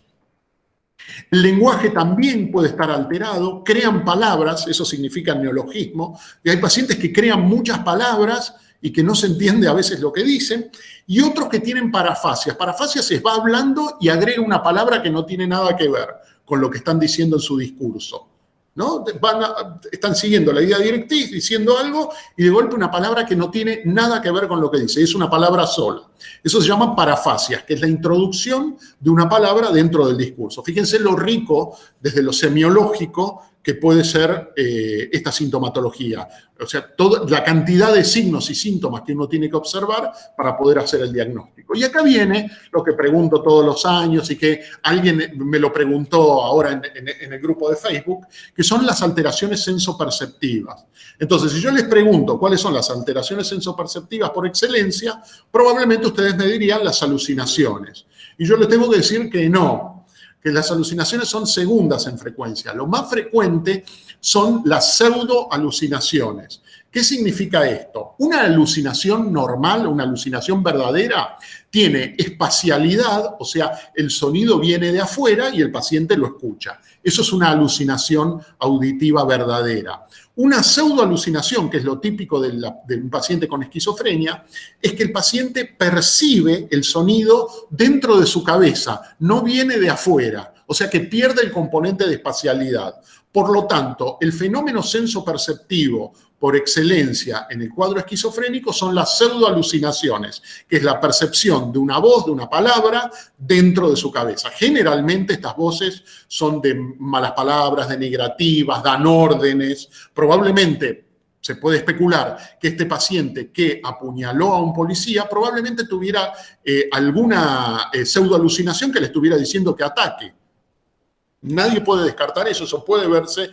El lenguaje también puede estar alterado, crean palabras, eso significa neologismo, y hay pacientes que crean muchas palabras y que no se entiende a veces lo que dicen, y otros que tienen parafasias. Parafasias es va hablando y agrega una palabra que no tiene nada que ver con lo que están diciendo en su discurso. ¿no? Están siguiendo la idea directriz, diciendo algo, y de golpe una palabra que no tiene nada que ver con lo que dice, es una palabra sola. Eso se llama parafasias, que es la introducción de una palabra dentro del discurso. Fíjense lo rico, desde lo semiológico, que puede ser esta sintomatología. O sea, toda la cantidad de signos y síntomas que uno tiene que observar para poder hacer el diagnóstico. Y acá viene lo que pregunto todos los años y que alguien me lo preguntó ahora en el grupo de Facebook, que son las alteraciones sensoperceptivas. Entonces, si yo les pregunto cuáles son las alteraciones sensoperceptivas por excelencia, probablemente ustedes me dirían las alucinaciones. Y yo les tengo que decir que no, que las alucinaciones son segundas en frecuencia. Lo más frecuente son las pseudoalucinaciones. ¿Qué significa esto? Una alucinación normal, una alucinación verdadera, tiene espacialidad, o sea, el sonido viene de afuera y el paciente lo escucha. Eso es una alucinación auditiva verdadera. Una pseudoalucinación, que es lo típico de un paciente con esquizofrenia, es que el paciente percibe el sonido dentro de su cabeza, no viene de afuera, o sea que pierde el componente de espacialidad. Por lo tanto, el fenómeno sensoperceptivo por excelencia en el cuadro esquizofrénico son las pseudoalucinaciones, que es la percepción de una voz, de una palabra, dentro de su cabeza. Generalmente estas voces son de malas palabras, denigrativas, dan órdenes. Probablemente se puede especular que este paciente que apuñaló a un policía probablemente tuviera alguna pseudoalucinación que le estuviera diciendo que ataque. Nadie puede descartar eso, eso puede verse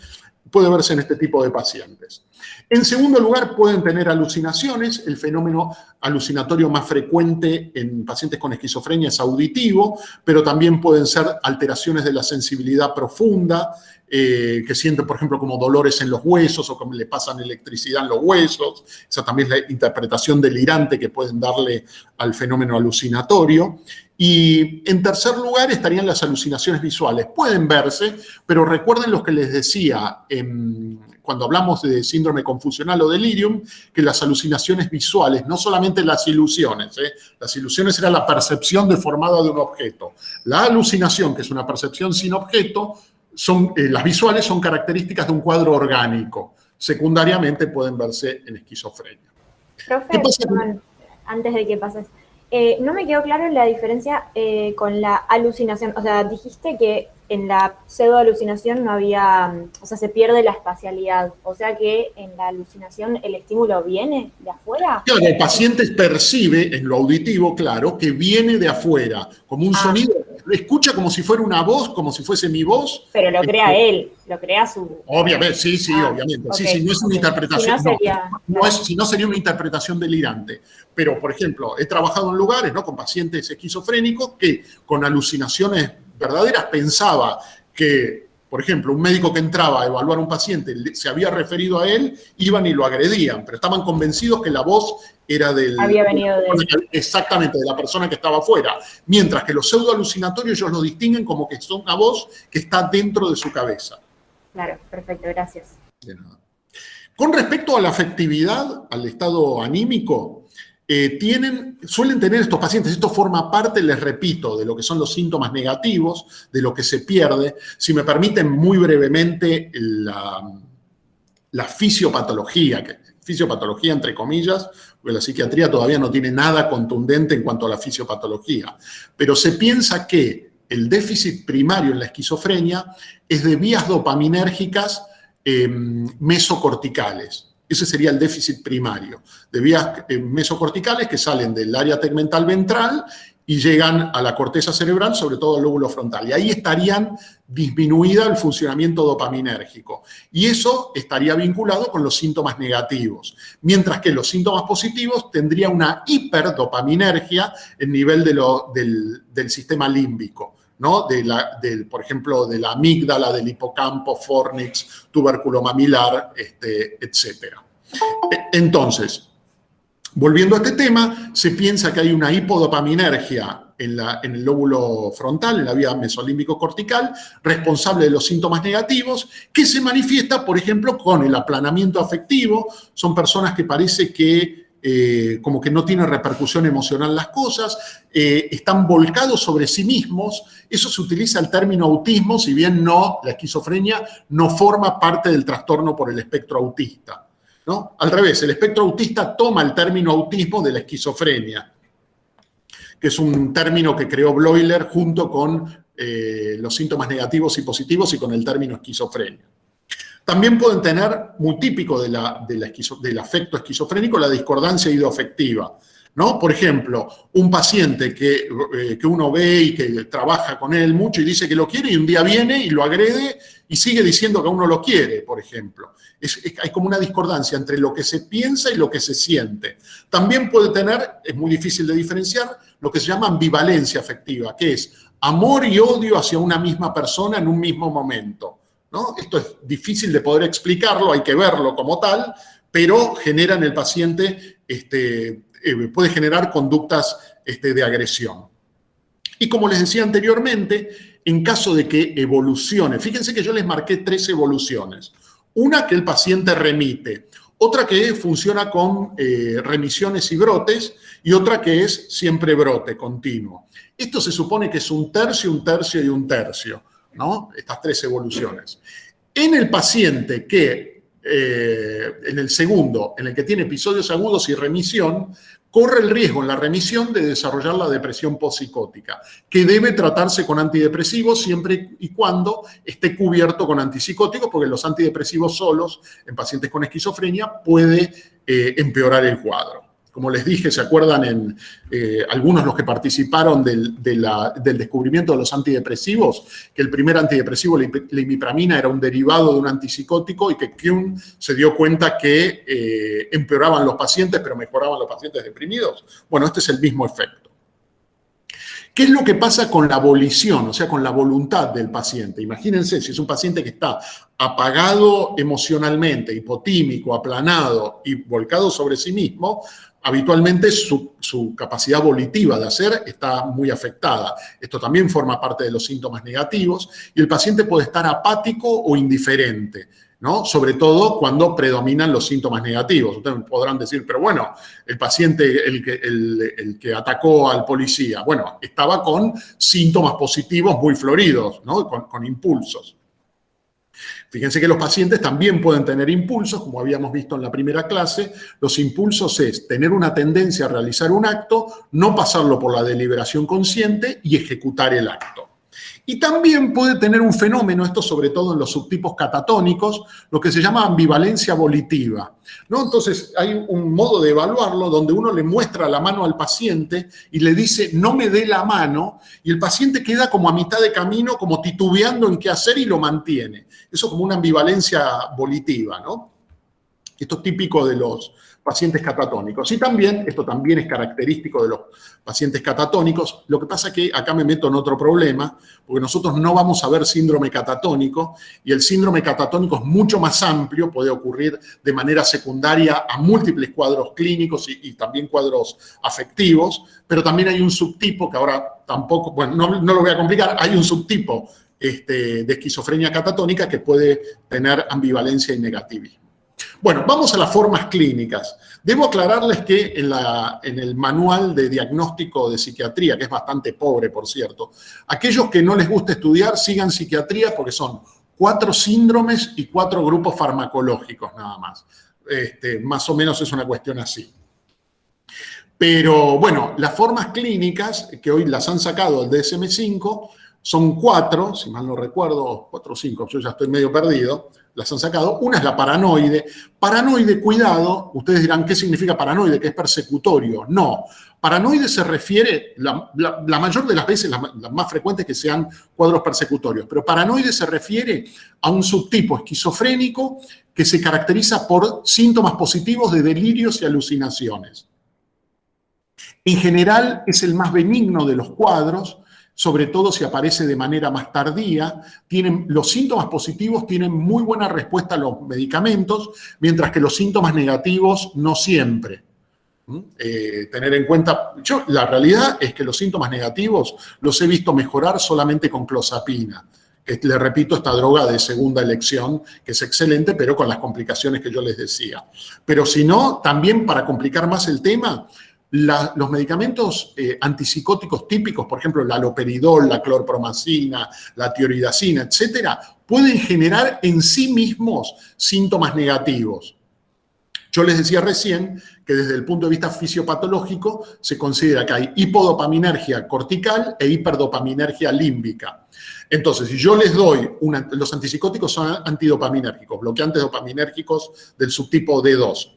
en este tipo de pacientes. En segundo lugar, pueden tener alucinaciones. El fenómeno alucinatorio más frecuente en pacientes con esquizofrenia es auditivo, pero también pueden ser alteraciones de la sensibilidad profunda, que sienten, por ejemplo, como dolores en los huesos o como le pasan electricidad en los huesos. Esa también es la interpretación delirante que pueden darle al fenómeno alucinatorio. Y en tercer lugar estarían las alucinaciones visuales. Pueden verse, pero recuerden lo que les decía cuando hablamos de síndrome confusional o delirium, que las alucinaciones visuales, no solamente las ilusiones era la percepción deformada de un objeto. La alucinación, que es una percepción sin objeto, las visuales son características de un cuadro orgánico. Secundariamente pueden verse en esquizofrenia. Profe, antes de que pases, no me quedó claro la diferencia con la alucinación. O sea, dijiste que en la pseudoalucinación no había, o sea, se pierde la espacialidad. O sea que en la alucinación el estímulo viene de afuera. Claro, el paciente percibe en lo auditivo, claro, que viene de afuera, como un sonido. Escucha como si fuera una voz, como si fuese mi voz. Pero lo crea él, lo crea su... Obviamente, sí, obviamente. Okay. Sí, no es una interpretación. Si no sería una interpretación delirante. Pero, por ejemplo, he trabajado en lugares, ¿no?, con pacientes esquizofrénicos que con alucinaciones verdaderas pensaba que, por ejemplo, un médico que entraba a evaluar a un paciente se había referido a él, iban y lo agredían, pero estaban convencidos que la voz era había venido de él. Exactamente, de la persona que estaba afuera. Mientras que los pseudoalucinatorios ellos lo distinguen como que son una voz que está dentro de su cabeza. Claro, perfecto, gracias. De nada. Con respecto a la afectividad, al estado anímico, suelen tener estos pacientes, esto forma parte, les repito, de lo que son los síntomas negativos, de lo que se pierde. Si me permiten muy brevemente la fisiopatología entre comillas, porque la psiquiatría todavía no tiene nada contundente en cuanto a la fisiopatología, pero se piensa que el déficit primario en la esquizofrenia es de vías dopaminérgicas mesocorticales. Ese sería el déficit primario, de vías mesocorticales que salen del área tegmental ventral y llegan a la corteza cerebral, sobre todo al lóbulo frontal. Y ahí estarían disminuida el funcionamiento dopaminérgico. Y eso estaría vinculado con los síntomas negativos. Mientras que los síntomas positivos tendrían una hiperdopaminergia en nivel del sistema límbico, ¿no? Por ejemplo, de la amígdala, del hipocampo, fornix, tubérculo mamilar, etc. Entonces, volviendo a este tema, se piensa que hay una hipodopaminergia en el lóbulo frontal, en la vía mesolímbico-cortical, responsable de los síntomas negativos, que se manifiesta, por ejemplo, con el aplanamiento afectivo. Son personas que parece que como que no tiene repercusión emocional las cosas, están volcados sobre sí mismos. Eso se utiliza el término autismo, si bien la esquizofrenia no forma parte del trastorno por el espectro autista, ¿no? Al revés, el espectro autista toma el término autismo de la esquizofrenia, que es un término que creó Bloiler junto con los síntomas negativos y positivos y con el término esquizofrenia. También pueden tener, muy típico del afecto esquizofrénico, la discordancia idoafectiva, ¿no? Por ejemplo, un paciente que uno ve y que trabaja con él mucho y dice que lo quiere y un día viene y lo agrede y sigue diciendo que uno lo quiere, por ejemplo. Hay como una discordancia entre lo que se piensa y lo que se siente. También puede tener, es muy difícil de diferenciar, lo que se llama ambivalencia afectiva, que es amor y odio hacia una misma persona en un mismo momento, ¿no? Esto es difícil de poder explicarlo, hay que verlo como tal, pero genera en el paciente, puede generar conductas de agresión. Y como les decía anteriormente, en caso de que evolucione, fíjense que yo les marqué 3 evoluciones. Una que el paciente remite, otra que funciona con remisiones y brotes, y otra que es siempre brote continuo. Esto se supone que es un tercio, un tercio y un tercio, ¿no? Estas 3 evoluciones. En el paciente que, en el segundo, en el que tiene episodios agudos y remisión, corre el riesgo en la remisión de desarrollar la depresión postpsicótica, que debe tratarse con antidepresivos siempre y cuando esté cubierto con antipsicóticos, porque los antidepresivos solos en pacientes con esquizofrenia puede empeorar el cuadro. Como les dije, ¿se acuerdan algunos los que participaron del descubrimiento de los antidepresivos? Que el primer antidepresivo, la imipramina, era un derivado de un antipsicótico y que Kuhn se dio cuenta que empeoraban los pacientes, pero mejoraban los pacientes deprimidos. Bueno, este es el mismo efecto. ¿Qué es lo que pasa con la volición, o sea, con la voluntad del paciente? Imagínense, si es un paciente que está apagado emocionalmente, hipotímico, aplanado y volcado sobre sí mismo, habitualmente su capacidad volitiva de hacer está muy afectada. Esto también forma parte de los síntomas negativos y el paciente puede estar apático o indiferente, ¿no? Sobre todo cuando predominan los síntomas negativos. Ustedes podrán decir, pero bueno, el paciente, el que atacó al policía, bueno, estaba con síntomas positivos muy floridos, ¿no? Con impulsos. Fíjense que los pacientes también pueden tener impulsos, como habíamos visto en la primera clase. Los impulsos es tener una tendencia a realizar un acto, no pasarlo por la deliberación consciente y ejecutar el acto. Y también puede tener un fenómeno, esto sobre todo en los subtipos catatónicos, lo que se llama ambivalencia volitiva, ¿no? Entonces hay un modo de evaluarlo donde uno le muestra la mano al paciente y le dice, no me dé la mano, y el paciente queda como a mitad de camino, como titubeando en qué hacer y lo mantiene. Eso como una ambivalencia volitiva, ¿no? Esto es típico de los pacientes catatónicos. Y también, esto también es característico de los pacientes catatónicos. Lo que pasa es que acá me meto en otro problema, porque nosotros no vamos a ver síndrome catatónico, y el síndrome catatónico es mucho más amplio, puede ocurrir de manera secundaria a múltiples cuadros clínicos y también cuadros afectivos, pero también hay un subtipo que ahora tampoco, bueno, no lo voy a complicar, hay un subtipo de esquizofrenia catatónica que puede tener ambivalencia y negativismo. Bueno, vamos a las formas clínicas. Debo aclararles que en el manual de diagnóstico de psiquiatría, que es bastante pobre, por cierto, aquellos que no les gusta estudiar, sigan psiquiatría porque son 4 síndromes y 4 grupos farmacológicos nada más. Más o menos es una cuestión así. Pero bueno, las formas clínicas, que hoy las han sacado el DSM-5, son 4, si mal no recuerdo, 4 o 5, yo ya estoy medio perdido, las han sacado. Una es la paranoide. Paranoide, cuidado, ustedes dirán, ¿qué significa paranoide? ¿Que es persecutorio? No. Paranoide se refiere, la mayor de las veces, las más frecuentes que sean cuadros persecutorios, pero paranoide se refiere a un subtipo esquizofrénico que se caracteriza por síntomas positivos de delirios y alucinaciones. En general es el más benigno de los cuadros, sobre todo si aparece de manera más tardía. Los síntomas positivos tienen muy buena respuesta a los medicamentos, mientras que los síntomas negativos no siempre. Tener en cuenta, la realidad es que los síntomas negativos los he visto mejorar solamente con clozapina, le repito, esta droga de segunda elección, que es excelente, pero con las complicaciones que yo les decía. Pero si no, también para complicar más el tema, los medicamentos antipsicóticos típicos, por ejemplo, el haloperidol, la clorpromacina, la tioridazina, etcétera, pueden generar en sí mismos síntomas negativos. Yo les decía recién que desde el punto de vista fisiopatológico se considera que hay hipodopaminergia cortical e hiperdopaminergia límbica. Entonces, si yo les doy, los antipsicóticos son antidopaminérgicos, bloqueantes dopaminérgicos del subtipo D2.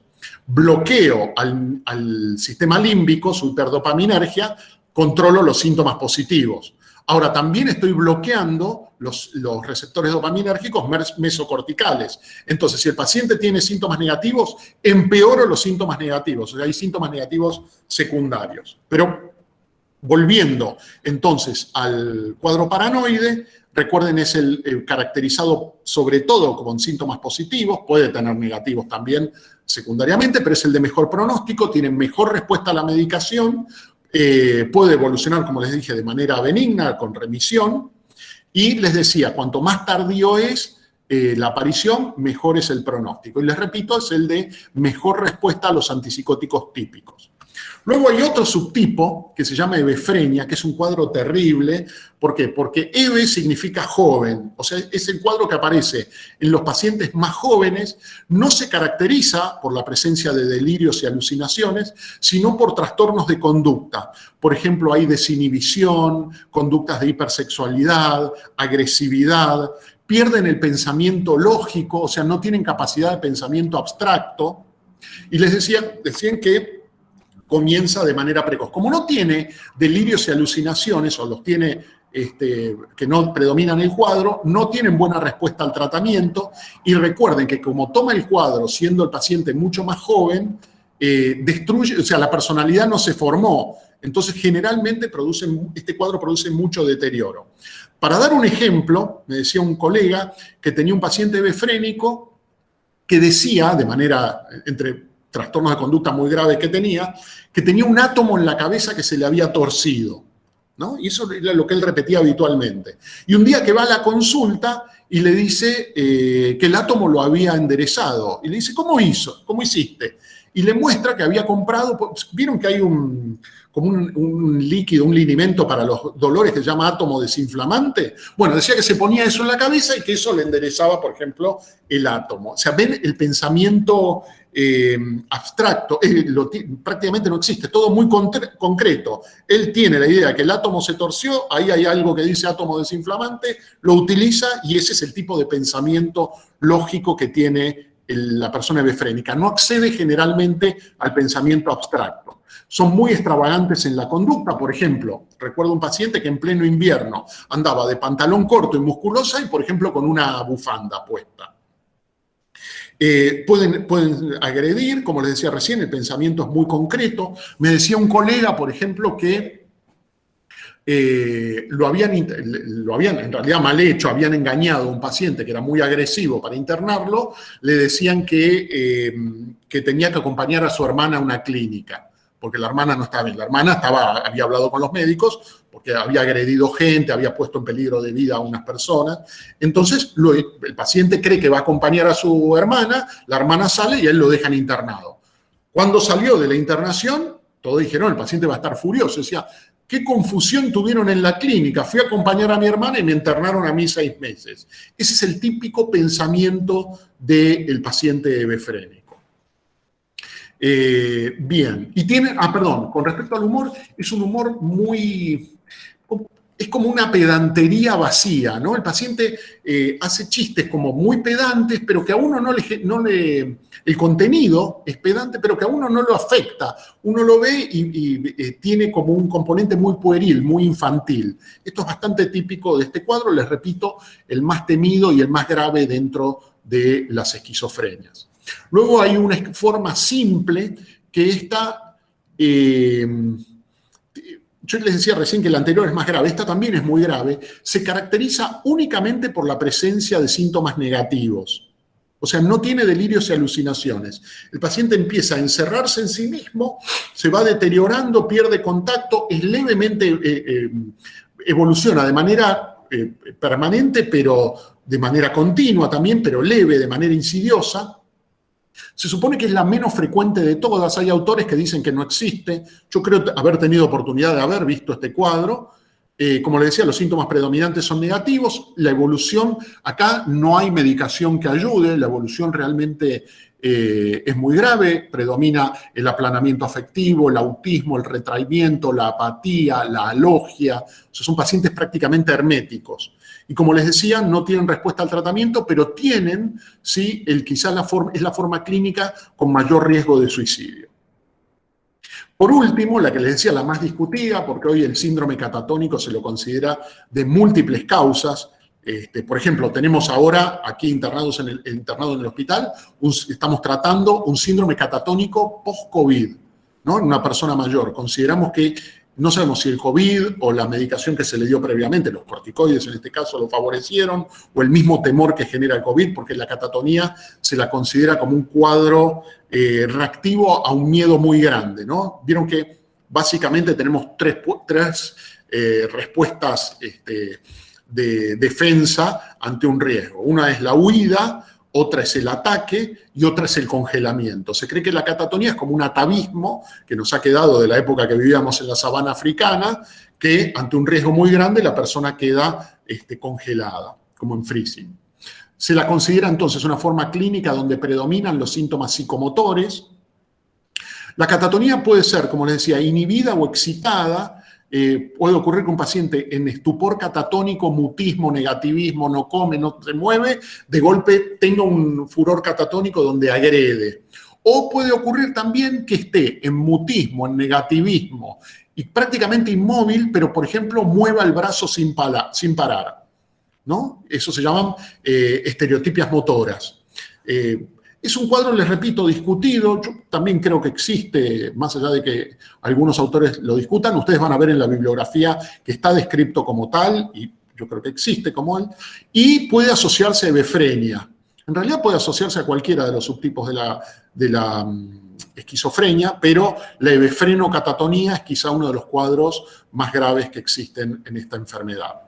Bloqueo al sistema límbico, su hiperdopaminergia, controlo los síntomas positivos. Ahora, también estoy bloqueando los receptores dopaminérgicos mesocorticales. Entonces, si el paciente tiene síntomas negativos, empeoro los síntomas negativos. O sea, hay síntomas negativos secundarios. Pero, volviendo entonces al cuadro paranoide, recuerden, es el caracterizado sobre todo con síntomas positivos, puede tener negativos también secundariamente, pero es el de mejor pronóstico, tiene mejor respuesta a la medicación, puede evolucionar, como les dije, de manera benigna, con remisión, y les decía, cuanto más tardío es la aparición, mejor es el pronóstico. Y les repito, es el de mejor respuesta a los antipsicóticos típicos. Luego hay otro subtipo que se llama hebefrenia, que es un cuadro terrible. ¿Por qué? Porque hebe significa joven, o sea, es el cuadro que aparece en los pacientes más jóvenes, no se caracteriza por la presencia de delirios y alucinaciones, sino por trastornos de conducta. Por ejemplo, hay desinhibición, conductas de hipersexualidad, agresividad, pierden el pensamiento lógico, o sea, no tienen capacidad de pensamiento abstracto. Y les decían que comienza de manera precoz. Como no tiene delirios y alucinaciones, o los tiene que no predominan el cuadro, no tienen buena respuesta al tratamiento, y recuerden que como toma el cuadro siendo el paciente mucho más joven, destruye, o sea, la personalidad no se formó, entonces generalmente este cuadro produce mucho deterioro. Para dar un ejemplo, me decía un colega que tenía un paciente hebefrénico que decía, de manera entre trastornos de conducta muy graves que tenía un átomo en la cabeza que se le había torcido, ¿no? Y eso era lo que él repetía habitualmente. Y un día que va a la consulta y le dice que el átomo lo había enderezado. Y le dice, ¿cómo hiciste? Y le muestra que había comprado, ¿vieron que hay como un líquido, un linimento para los dolores que se llama átomo desinflamante? Bueno, decía que se ponía eso en la cabeza y que eso le enderezaba, por ejemplo, el átomo. O sea, ven, el pensamiento abstracto, prácticamente no existe, todo muy concreto. Él tiene la idea de que el átomo se torció, ahí hay algo que dice átomo desinflamante, lo utiliza y ese es el tipo de pensamiento lógico que tiene la persona hebefrénica. No accede generalmente al pensamiento abstracto. Son muy extravagantes en la conducta. Por ejemplo, recuerdo un paciente que en pleno invierno andaba de pantalón corto y musculosa y, por ejemplo, con una bufanda puesta. Pueden agredir, como les decía recién, el pensamiento es muy concreto. Me decía un colega, por ejemplo, que lo habían en realidad mal hecho, habían engañado a un paciente que era muy agresivo para internarlo, le decían que tenía que acompañar a su hermana a una clínica, porque la hermana no estaba bien. La hermana había hablado con los médicos porque había agredido gente, había puesto en peligro de vida a unas personas. Entonces, el paciente cree que va a acompañar a su hermana, la hermana sale y a él lo dejan internado. Cuando salió de la internación, todos dijeron, el paciente va a estar furioso. Decía, ¿qué confusión tuvieron en la clínica? Fui a acompañar a mi hermana y me internaron a mí 6 meses. Ese es el típico pensamiento del paciente hebefrénico. Bien, y con respecto al humor, es un humor es como una pedantería vacía, ¿no? El paciente hace chistes como muy pedantes, pero que a uno el contenido es pedante, pero que a uno no lo afecta. Uno lo ve y tiene como un componente muy pueril, muy infantil. Esto es bastante típico de este cuadro, les repito, el más temido y el más grave dentro de las esquizofrenias. Luego hay una forma simple que esta, yo les decía recién que la anterior es más grave, esta también es muy grave, se caracteriza únicamente por la presencia de síntomas negativos. O sea, no tiene delirios y alucinaciones. El paciente empieza a encerrarse en sí mismo, se va deteriorando, pierde contacto, es levemente evoluciona de manera permanente, pero de manera continua también, pero leve, de manera insidiosa. Se supone que es la menos frecuente de todas. Hay autores que dicen que no existe. Yo creo haber tenido oportunidad de haber visto este cuadro. Como les decía, los síntomas predominantes son negativos. La evolución, acá no hay medicación que ayude. La evolución realmente es muy grave. Predomina el aplanamiento afectivo, el autismo, el retraimiento, la apatía, la alogia. O sea, son pacientes prácticamente herméticos. Y como les decía, no tienen respuesta al tratamiento, pero tienen, sí, quizás es la forma clínica con mayor riesgo de suicidio. Por último, la que les decía, la más discutida, porque hoy el síndrome catatónico se lo considera de múltiples causas. Por ejemplo, tenemos ahora aquí internado en el hospital, estamos tratando un síndrome catatónico post-COVID, ¿no? En una persona mayor. Consideramos que no sabemos si el COVID o la medicación que se le dio previamente, los corticoides en este caso, lo favorecieron, o el mismo temor que genera el COVID, porque la catatonía se la considera como un cuadro reactivo a un miedo muy grande, ¿no? Vieron que básicamente tenemos tres respuestas de defensa ante un riesgo. Una es la huida, otra es el ataque y otra es el congelamiento. Se cree que la catatonía es como un atavismo que nos ha quedado de la época que vivíamos en la sabana africana, que ante un riesgo muy grande la persona queda congelada, como en freezing. Se la considera entonces una forma clínica donde predominan los síntomas psicomotores. La catatonía puede ser, como les decía, inhibida o excitada. Puede ocurrir que un paciente en estupor catatónico, mutismo, negativismo, no come, no se mueve, de golpe tenga un furor catatónico donde agrede. O puede ocurrir también que esté en mutismo, en negativismo y prácticamente inmóvil, pero por ejemplo mueva el brazo sin parar, ¿no? Eso se llaman estereotipias motoras. Es un cuadro, les repito, discutido. Yo también creo que existe, más allá de que algunos autores lo discutan. Ustedes van a ver en la bibliografía que está descrito como tal, y yo creo que existe como él, y puede asociarse a hebefrenia. En realidad puede asociarse a cualquiera de los subtipos de la esquizofrenia, pero la hebefrenocatatonía es quizá uno de los cuadros más graves que existen en esta enfermedad.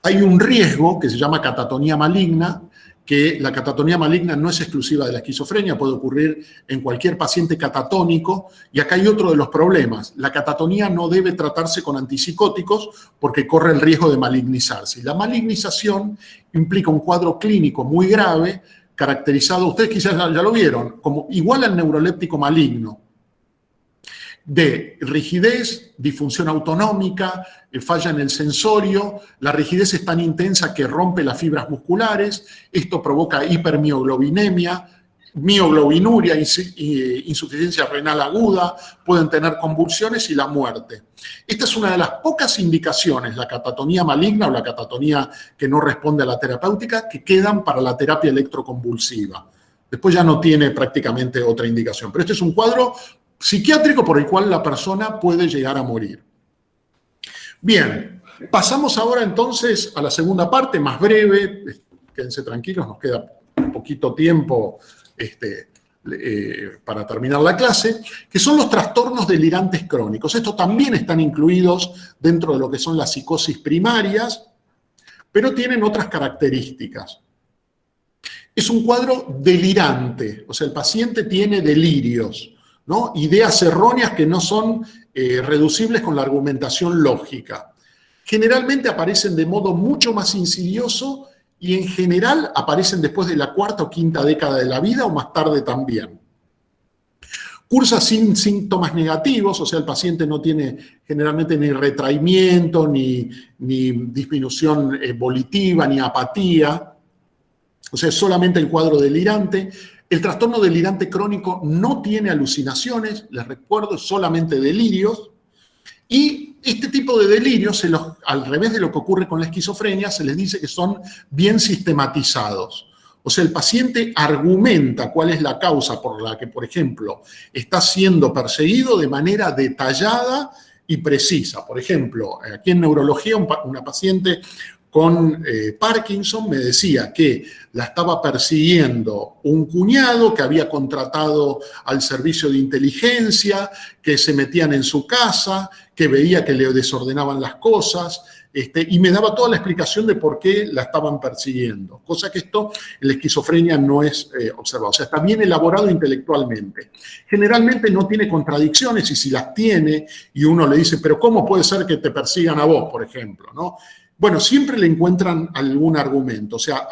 Hay un riesgo que se llama catatonía maligna, que la catatonía maligna no es exclusiva de la esquizofrenia, puede ocurrir en cualquier paciente catatónico, y acá hay otro de los problemas. La catatonía no debe tratarse con antipsicóticos porque corre el riesgo de malignizarse. Y la malignización implica un cuadro clínico muy grave, caracterizado, ustedes quizás ya lo vieron, como igual al neuroléptico maligno, de rigidez, disfunción autonómica, falla en el sensorio, la rigidez es tan intensa que rompe las fibras musculares, esto provoca hipermioglobinemia, mioglobinuria, insuficiencia renal aguda, pueden tener convulsiones y la muerte. Esta es una de las pocas indicaciones, la catatonía maligna o la catatonía que no responde a la terapéutica, que quedan para la terapia electroconvulsiva. Después ya no tiene prácticamente otra indicación, pero este es un cuadro psiquiátrico por el cual la persona puede llegar a morir. Bien, pasamos ahora entonces a la segunda parte, más breve. Quédense tranquilos, nos queda poquito tiempo para terminar la clase, que son los trastornos delirantes crónicos. Estos también están incluidos dentro de lo que son las psicosis primarias, pero tienen otras características. Es un cuadro delirante, o sea, el paciente tiene delirios, ¿no? Ideas erróneas que no son reducibles con la argumentación lógica. Generalmente aparecen de modo mucho más insidioso y en general aparecen después de la cuarta o quinta década de la vida o más tarde también. Cursa sin síntomas negativos, o sea, el paciente no tiene generalmente ni retraimiento, ni disminución volitiva, ni apatía, o sea, es solamente el cuadro delirante. El trastorno delirante crónico no tiene alucinaciones, les recuerdo, es solamente delirios. Y este tipo de delirios, al revés de lo que ocurre con la esquizofrenia, se les dice que son bien sistematizados. O sea, el paciente argumenta cuál es la causa por la que, por ejemplo, está siendo perseguido de manera detallada y precisa. Por ejemplo, aquí en neurología, una paciente con Parkinson me decía que la estaba persiguiendo un cuñado que había contratado al servicio de inteligencia, que se metían en su casa, que veía que le desordenaban las cosas, y me daba toda la explicación de por qué la estaban persiguiendo, cosa que esto en la esquizofrenia no es observado, o sea, está bien elaborado intelectualmente. Generalmente no tiene contradicciones y si las tiene y uno le dice, pero ¿cómo puede ser que te persigan a vos, por ejemplo, ¿no? Bueno, siempre le encuentran algún argumento, o sea,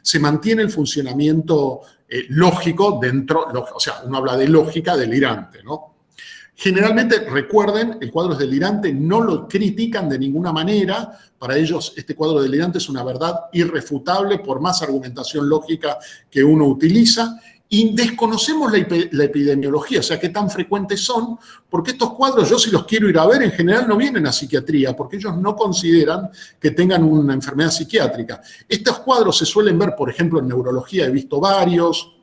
se mantiene el funcionamiento lógico dentro, o sea, uno habla de lógica delirante, ¿no? Generalmente, recuerden, el cuadro es delirante, no lo critican de ninguna manera. Para ellos, este cuadro delirante es una verdad irrefutable por más argumentación lógica que uno utiliza. Y desconocemos la epidemiología, o sea, qué tan frecuentes son, porque estos cuadros, yo si los quiero ir a ver, en general no vienen a psiquiatría, porque ellos no consideran que tengan una enfermedad psiquiátrica. Estos cuadros se suelen ver, por ejemplo, en neurología, he visto varios,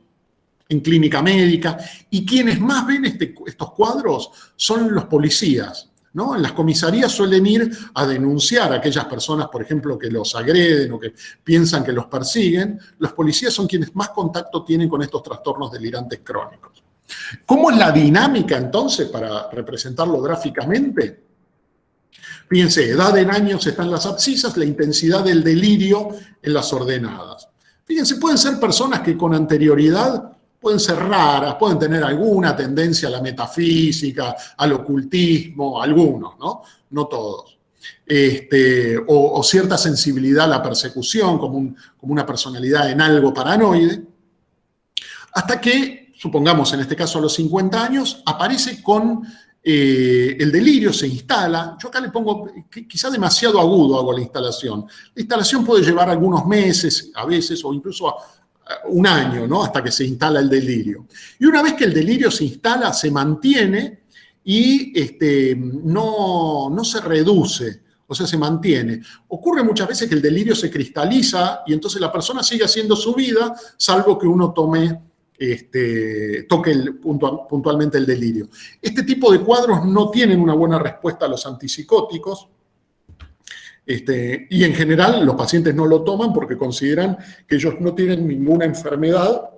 en clínica médica, y quienes más ven estos cuadros son los policías, ¿no? En las comisarías suelen ir a denunciar a aquellas personas, por ejemplo, que los agreden o que piensan que los persiguen. Los policías son quienes más contacto tienen con estos trastornos delirantes crónicos. ¿Cómo es la dinámica, entonces, para representarlo gráficamente? Fíjense, edad en años están las abscisas, la intensidad del delirio en las ordenadas. Fíjense, pueden ser personas que con anterioridad pueden ser raras, pueden tener alguna tendencia a la metafísica, al ocultismo, algunos, ¿no? No todos. O cierta sensibilidad a la persecución, como una personalidad en algo paranoide, hasta que, supongamos en este caso a los 50 años, aparece con el delirio, se instala. Yo acá le pongo, quizá demasiado agudo hago la instalación. La instalación puede llevar algunos meses, a veces, o incluso un año, ¿no? Hasta que se instala el delirio. Y una vez que el delirio se instala, se mantiene y no se reduce, o sea, se mantiene. Ocurre muchas veces que el delirio se cristaliza y entonces la persona sigue haciendo su vida, salvo que uno toque puntualmente el delirio. Este tipo de cuadros no tienen una buena respuesta a los antipsicóticos, y en general los pacientes no lo toman porque consideran que ellos no tienen ninguna enfermedad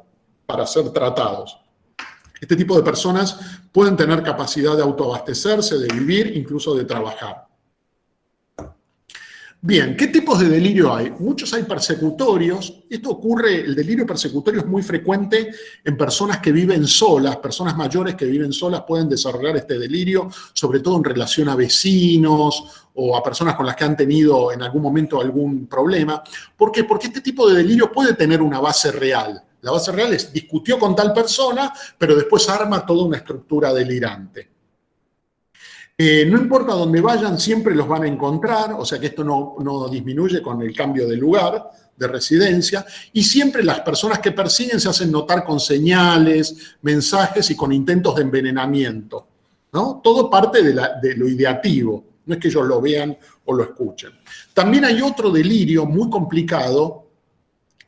para ser tratados. Este tipo de personas pueden tener capacidad de autoabastecerse, de vivir, incluso de trabajar. Bien, ¿qué tipos de delirio hay? Muchos hay persecutorios. Esto ocurre, el delirio persecutorio es muy frecuente en personas que viven solas, personas mayores que viven solas pueden desarrollar este delirio, sobre todo en relación a vecinos o a personas con las que han tenido en algún momento algún problema. ¿Por qué? Porque este tipo de delirio puede tener una base real. La base real es, discutió con tal persona, pero después arma toda una estructura delirante. No importa dónde vayan, siempre los van a encontrar, o sea que esto no disminuye con el cambio de lugar, de residencia, y siempre las personas que persiguen se hacen notar con señales, mensajes y con intentos de envenenamiento, ¿no? Todo parte de lo ideativo, no es que ellos lo vean o lo escuchen. También hay otro delirio muy complicado,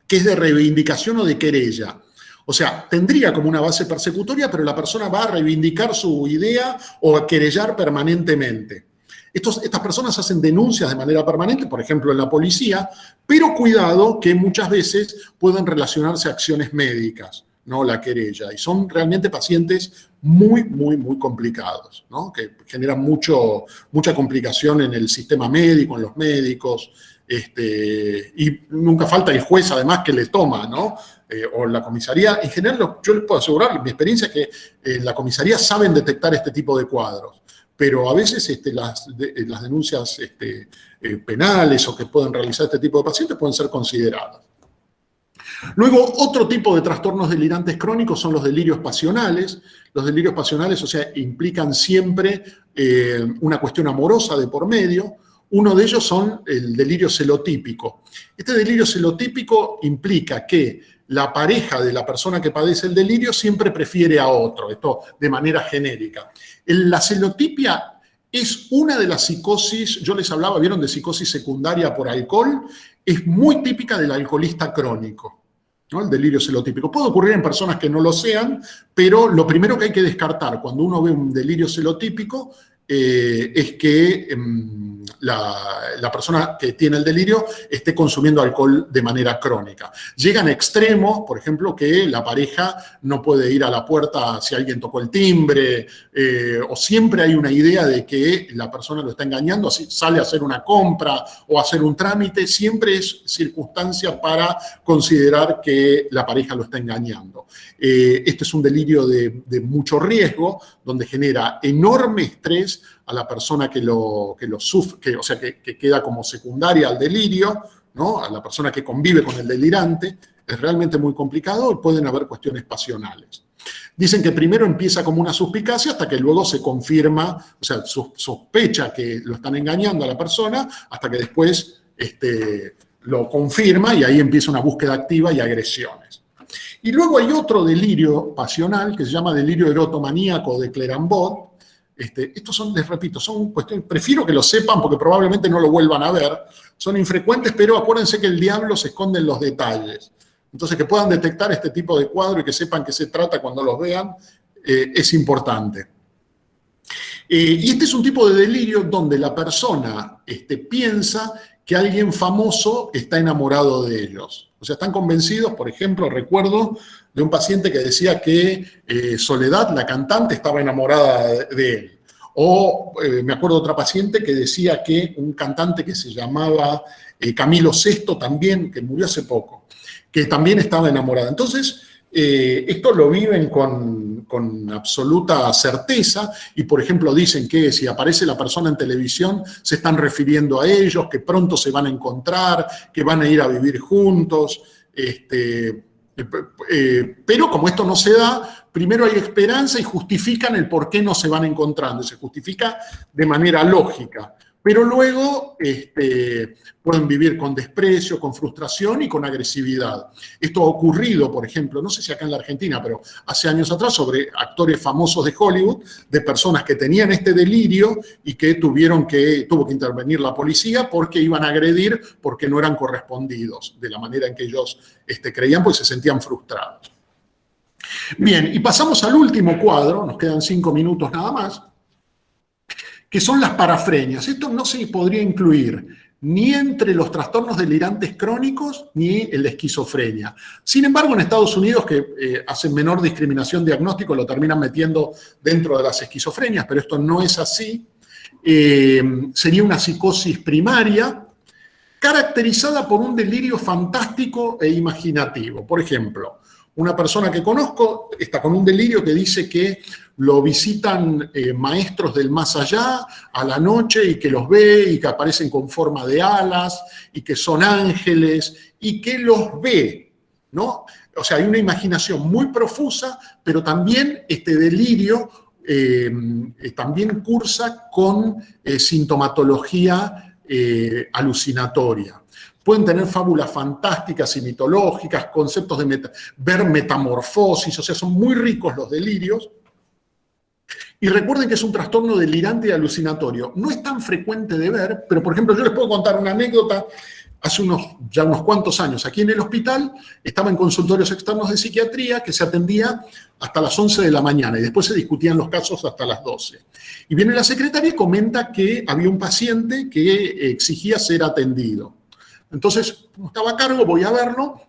que es de reivindicación o de querella. O sea, tendría como una base persecutoria, pero la persona va a reivindicar su idea o a querellar permanentemente. Estas personas hacen denuncias de manera permanente, por ejemplo, en la policía, pero cuidado que muchas veces pueden relacionarse a acciones médicas, ¿no? La querella. Y son realmente pacientes muy, muy, muy complicados, ¿no? Que generan mucha complicación en el sistema médico, en los médicos, y nunca falta el juez, además, que le toma, ¿no? O la comisaría. En general, yo les puedo asegurar, mi experiencia es que en la comisaría saben detectar este tipo de cuadros, pero a veces las denuncias penales o que pueden realizar este tipo de pacientes pueden ser consideradas. Luego, otro tipo de trastornos delirantes crónicos son los delirios pasionales. Los delirios pasionales, o sea, implican siempre una cuestión amorosa de por medio. Uno de ellos son el delirio celotípico. Este delirio celotípico implica que la pareja de la persona que padece el delirio siempre prefiere a otro, esto de manera genérica. La celotipia es una de las psicosis, yo les hablaba, ¿vieron?, de psicosis secundaria por alcohol, es muy típica del alcoholista crónico, ¿no? El delirio celotípico. Puede ocurrir en personas que no lo sean, pero lo primero que hay que descartar cuando uno ve un delirio celotípico es que la persona que tiene el delirio esté consumiendo alcohol de manera crónica. Llegan extremos, por ejemplo, que la pareja no puede ir a la puerta si alguien tocó el timbre, o siempre hay una idea de que la persona lo está engañando, así sale a hacer una compra o a hacer un trámite, siempre es circunstancia para considerar que la pareja lo está engañando. Este es un delirio de mucho riesgo, donde genera enorme estrés a la persona que lo sufre, o sea, que queda como secundaria al delirio, ¿no? A la persona que convive con el delirante. Es realmente muy complicado y pueden haber cuestiones pasionales. Dicen que primero empieza como una suspicacia hasta que luego se confirma, o sea, sospecha que lo están engañando a la persona, hasta que después lo confirma y ahí empieza una búsqueda activa y agresiones. Y luego hay otro delirio pasional que se llama delirio erotomaníaco de Clerambot. Estos son, les repito, son cuestiones, prefiero que lo sepan porque probablemente no lo vuelvan a ver, son infrecuentes, pero acuérdense que el diablo se esconde en los detalles. Entonces, que puedan detectar este tipo de cuadro y que sepan qué se trata cuando los vean, es importante. Y este es un tipo de delirio donde la persona piensa que alguien famoso está enamorado de ellos. O sea, están convencidos, por ejemplo, recuerdo de un paciente que decía que Soledad, la cantante, estaba enamorada de él. O me acuerdo de otra paciente que decía que un cantante que se llamaba Camilo VI también, que murió hace poco, que también estaba enamorada. Entonces, esto lo viven con absoluta certeza y, por ejemplo, dicen que si aparece la persona en televisión se están refiriendo a ellos, que pronto se van a encontrar, que van a ir a vivir juntos. Pero como esto no se da, primero hay esperanza y justifican el por qué no se van encontrando. Se justifica de manera lógica. Pero luego pueden vivir con desprecio, con frustración y con agresividad. Esto ha ocurrido, por ejemplo, no sé si acá en la Argentina, pero hace años atrás, sobre actores famosos de Hollywood, de personas que tenían este delirio y que tuvo que intervenir la policía porque iban a agredir porque no eran correspondidos de la manera en que ellos creían, porque se sentían frustrados. Bien, y pasamos al último cuadro, nos quedan 5 minutos nada más, que son las parafrenias. Esto no se podría incluir ni entre los trastornos delirantes crónicos ni en la esquizofrenia. Sin embargo, en Estados Unidos, que hacen menor discriminación diagnóstico, lo terminan metiendo dentro de las esquizofrenias, pero esto no es así. Sería una psicosis primaria caracterizada por un delirio fantástico e imaginativo. Por ejemplo, una persona que conozco está con un delirio que dice que lo visitan maestros del más allá a la noche y que los ve y que aparecen con forma de alas y que son ángeles y que los ve, ¿no? O sea, hay una imaginación muy profusa, pero también este delirio también cursa con sintomatología alucinatoria. Pueden tener fábulas fantásticas y mitológicas, conceptos de ver metamorfosis, o sea, son muy ricos los delirios. Y recuerden que es un trastorno delirante y alucinatorio. No es tan frecuente de ver, pero por ejemplo, yo les puedo contar una anécdota. Hace ya unos cuantos años, aquí en el hospital, estaba en consultorios externos de psiquiatría que se atendía hasta las 11 de la mañana y después se discutían los casos hasta las 12. Y viene la secretaria y comenta que había un paciente que exigía ser atendido. Entonces, como estaba a cargo, voy a verlo,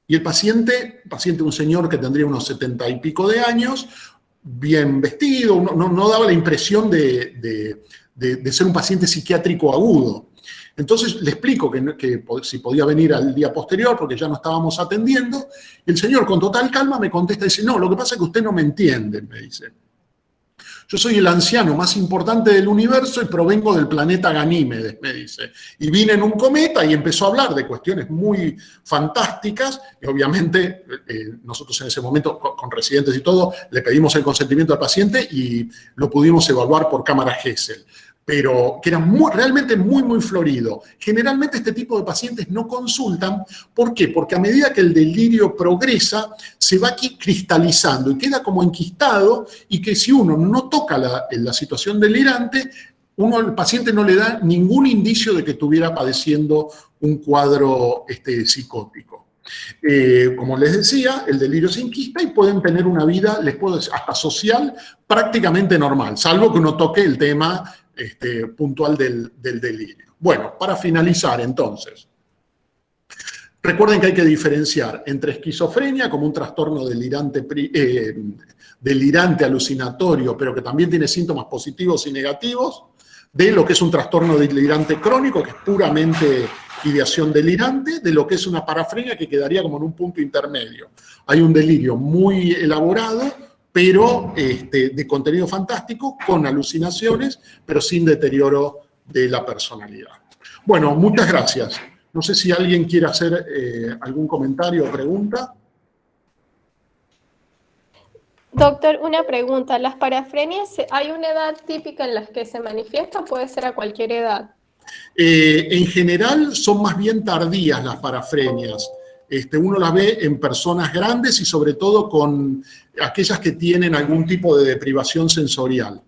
y el paciente, un señor que tendría unos 70 y pico de años, bien vestido, no daba la impresión de ser un paciente psiquiátrico agudo. Entonces le explico que si podía venir al día posterior porque ya no estábamos atendiendo, y el señor con total calma me contesta y dice, no, lo que pasa es que usted no me entiende, me dice. Yo soy el anciano más importante del universo y provengo del planeta Ganímedes, me dice. Y vine en un cometa y empezó a hablar de cuestiones muy fantásticas. Y obviamente nosotros en ese momento, con residentes y todo, le pedimos el consentimiento al paciente y lo pudimos evaluar por cámara Gesell. Pero que era realmente muy, muy florido. Generalmente este tipo de pacientes no consultan. ¿Por qué? Porque a medida que el delirio progresa, se va aquí cristalizando y queda como enquistado, y que si uno no toca la situación delirante, el paciente no le da ningún indicio de que estuviera padeciendo un cuadro psicótico. Como les decía, el delirio se enquista y pueden tener una vida, les puedo decir, hasta social, prácticamente normal, salvo que uno toque el tema puntual del delirio. Bueno, para finalizar entonces, recuerden que hay que diferenciar entre esquizofrenia como un trastorno delirante alucinatorio, pero que también tiene síntomas positivos y negativos, de lo que es un trastorno delirante crónico, que es puramente ideación delirante, de lo que es una parafrenia que quedaría como en un punto intermedio. Hay un delirio muy elaborado, pero de contenido fantástico, con alucinaciones, pero sin deterioro de la personalidad. Bueno, muchas gracias. No sé si alguien quiere hacer algún comentario o pregunta. Doctor, una pregunta. ¿Las parafrenias, hay una edad típica en la que se manifiesta o puede ser a cualquier edad? En general son más bien tardías las parafrenias. Uno las ve en personas grandes y sobre todo con aquellas que tienen algún tipo de deprivación sensorial.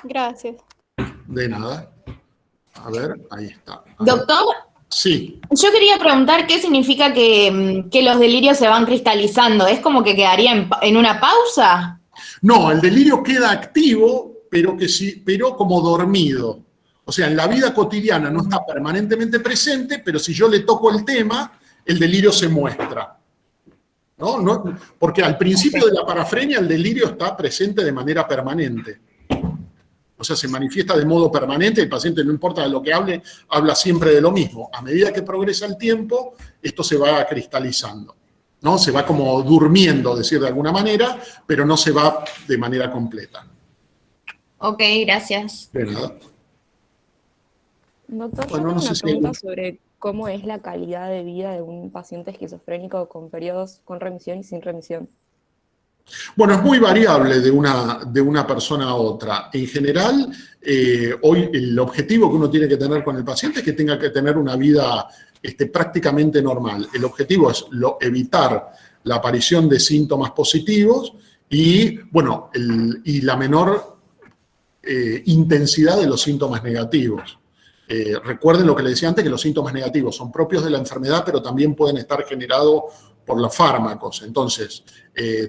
Gracias. De nada. A ver, ahí está. Doctor, Sí. yo quería preguntar qué significa que los delirios se van cristalizando. ¿Es como que quedaría en una pausa? No, el delirio queda activo, pero como dormido. O sea, en la vida cotidiana no está permanentemente presente, pero si yo le toco el tema, el delirio se muestra. ¿No? Porque al principio de la parafrenia el delirio está presente de manera permanente. O sea, se manifiesta de modo permanente, el paciente no importa de lo que hable, habla siempre de lo mismo. A medida que progresa el tiempo, esto se va cristalizando, ¿no? Se va como durmiendo, decir de alguna manera, pero no se va de manera completa. Ok, gracias. De nada. Doctor, Bueno, yo no tengo sé una si pregunta hay- sobre cómo es la calidad de vida de un paciente esquizofrénico con periodos con remisión y sin remisión. Bueno, es muy variable de una persona a otra. En general, hoy el objetivo que uno tiene que tener con el paciente es que tenga que tener una vida prácticamente normal. El objetivo es evitar la aparición de síntomas positivos y, bueno, y la menor intensidad de los síntomas negativos. Recuerden lo que les decía antes, que los síntomas negativos son propios de la enfermedad, pero también pueden estar generados por los fármacos. Entonces,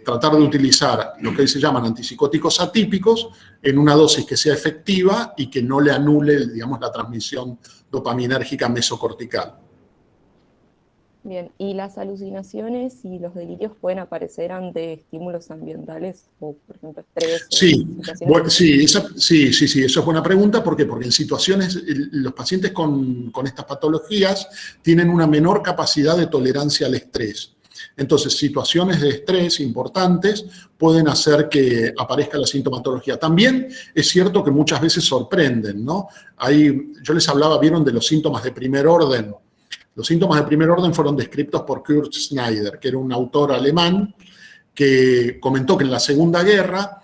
tratar de utilizar lo que hoy se llaman antipsicóticos atípicos en una dosis que sea efectiva y que no le anule, digamos, la transmisión dopaminérgica mesocortical. Bien, ¿y las alucinaciones y los delirios pueden aparecer ante estímulos ambientales o, por ejemplo, estrés? Sí, situaciones? sí, eso es buena pregunta. ¿Por qué? Porque en situaciones, los pacientes con estas patologías tienen una menor capacidad de tolerancia al estrés. Entonces, situaciones de estrés importantes pueden hacer que aparezca la sintomatología. También es cierto que muchas veces sorprenden, ¿no? Yo les hablaba, vieron, de los síntomas de primer orden. Los síntomas de primer orden fueron descritos por Kurt Schneider, que era un autor alemán que comentó que en la Segunda Guerra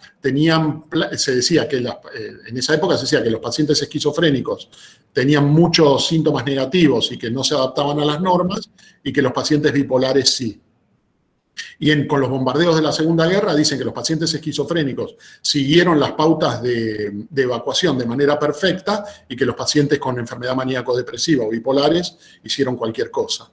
se decía que en esa época se decía que los pacientes esquizofrénicos tenían muchos síntomas negativos y que no se adaptaban a las normas, y que los pacientes bipolares sí. Y con los bombardeos de la Segunda Guerra dicen que los pacientes esquizofrénicos siguieron las pautas de evacuación de manera perfecta y que los pacientes con enfermedad maníaco-depresiva o bipolares hicieron cualquier cosa,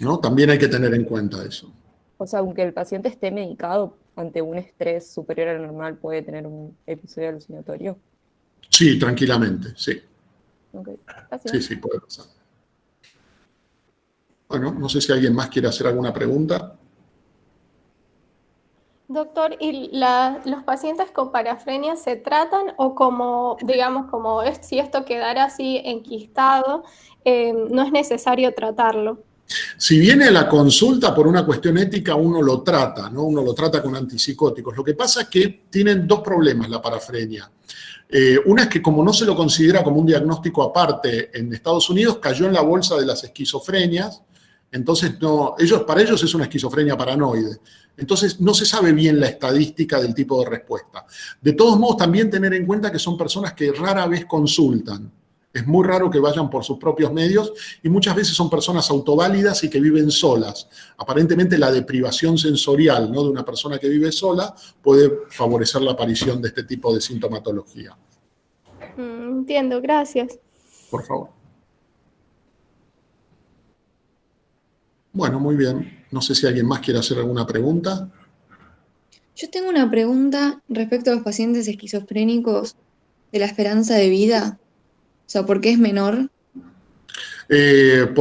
¿no? También hay que tener en cuenta eso. O sea, aunque el paciente esté medicado ante un estrés superior al normal, puede tener un episodio alucinatorio. Sí, tranquilamente, sí. Okay. Gracias. Sí, puede pasar. Bueno, no sé si alguien más quiere hacer alguna pregunta. Doctor, ¿y los pacientes con parafrenia se tratan o como, digamos, si esto quedara así enquistado, no es necesario tratarlo? Si viene a la consulta por una cuestión ética, uno lo trata, ¿no? Uno lo trata con antipsicóticos. Lo que pasa es que tienen dos problemas la parafrenia. Una es que como no se lo considera como un diagnóstico aparte en Estados Unidos, cayó en la bolsa de las esquizofrenias. Entonces, para ellos es una esquizofrenia paranoide. Entonces, no se sabe bien la estadística del tipo de respuesta. De todos modos, también tener en cuenta que son personas que rara vez consultan. Es muy raro que vayan por sus propios medios y muchas veces son personas autoválidas y que viven solas. Aparentemente, la deprivación sensorial, ¿no?, de una persona que vive sola puede favorecer la aparición de este tipo de sintomatología. Entiendo, gracias. Por favor. Bueno, muy bien. No sé si alguien más quiere hacer alguna pregunta. Yo tengo una pregunta respecto a los pacientes esquizofrénicos de la esperanza de vida. O sea, ¿por qué es menor? El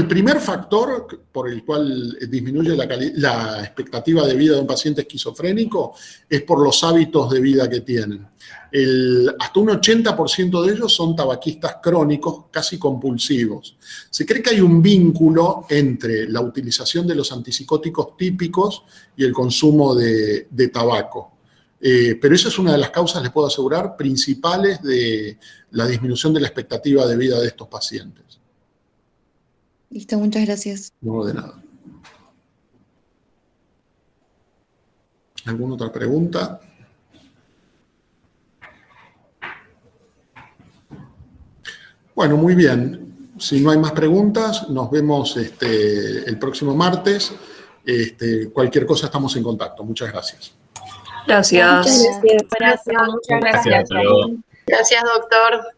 primer factor por el cual disminuye la expectativa de vida de un paciente esquizofrénico es por los hábitos de vida que tienen. Hasta un 80% de ellos son tabaquistas crónicos, casi compulsivos. Se cree que hay un vínculo entre la utilización de los antipsicóticos típicos y el consumo de tabaco. Pero esa es una de las causas, les puedo asegurar, principales de la disminución de la expectativa de vida de estos pacientes. Listo, muchas gracias. No, de nada. ¿Alguna otra pregunta? Bueno, muy bien. Si no hay más preguntas, nos vemos el próximo martes. Cualquier cosa estamos en contacto. Muchas gracias. Gracias. Muchas gracias. Muchas gracias. Muchas gracias. Gracias, hasta luego. Gracias, doctor.